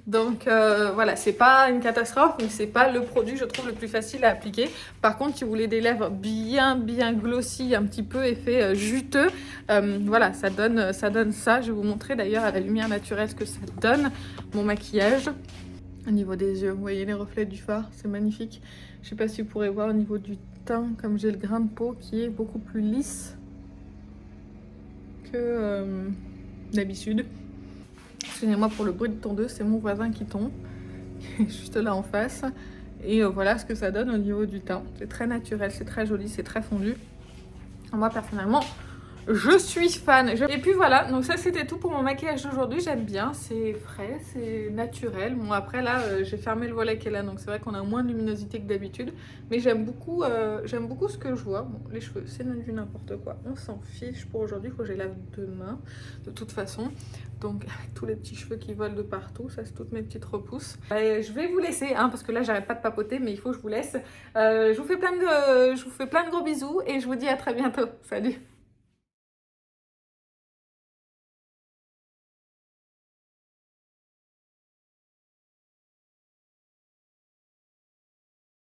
Donc voilà, c'est pas une catastrophe, mais c'est pas le produit, je trouve, le plus facile à appliquer. Par contre, si vous voulez des lèvres bien glossy, un petit peu effet juteux, voilà, ça donne ça. Je vais vous montrer d'ailleurs à la lumière naturelle ce que ça donne, mon maquillage. Au niveau des yeux, vous voyez les reflets du fard, c'est magnifique. Je sais pas si vous pourrez voir au niveau du teint, comme j'ai le grain de peau qui est beaucoup plus lisse que... d'habitude. Excusez-moi pour le bruit de tondeuse, c'est mon voisin qui tombe, juste là en face. Et voilà ce que ça donne au niveau du teint. C'est très naturel, c'est très joli, c'est très fondu. Moi personnellement, je suis fan. Et puis voilà, donc ça c'était tout pour mon maquillage d'aujourd'hui. J'aime bien, c'est frais, c'est naturel. Bon après là, j'ai fermé le volet qui est là, donc c'est vrai qu'on a moins de luminosité que d'habitude. Mais j'aime beaucoup ce que je vois. Bon, les cheveux, c'est du n'importe quoi. On s'en fiche pour aujourd'hui, il faut que je les lave demain, de toute façon. Donc avec tous les petits cheveux qui volent de partout, ça c'est toutes mes petites repousses. Et je vais vous laisser, hein, parce que là j'arrête pas de papoter, mais il faut que je vous laisse. Je vous fais plein de gros bisous et je vous dis à très bientôt. Salut!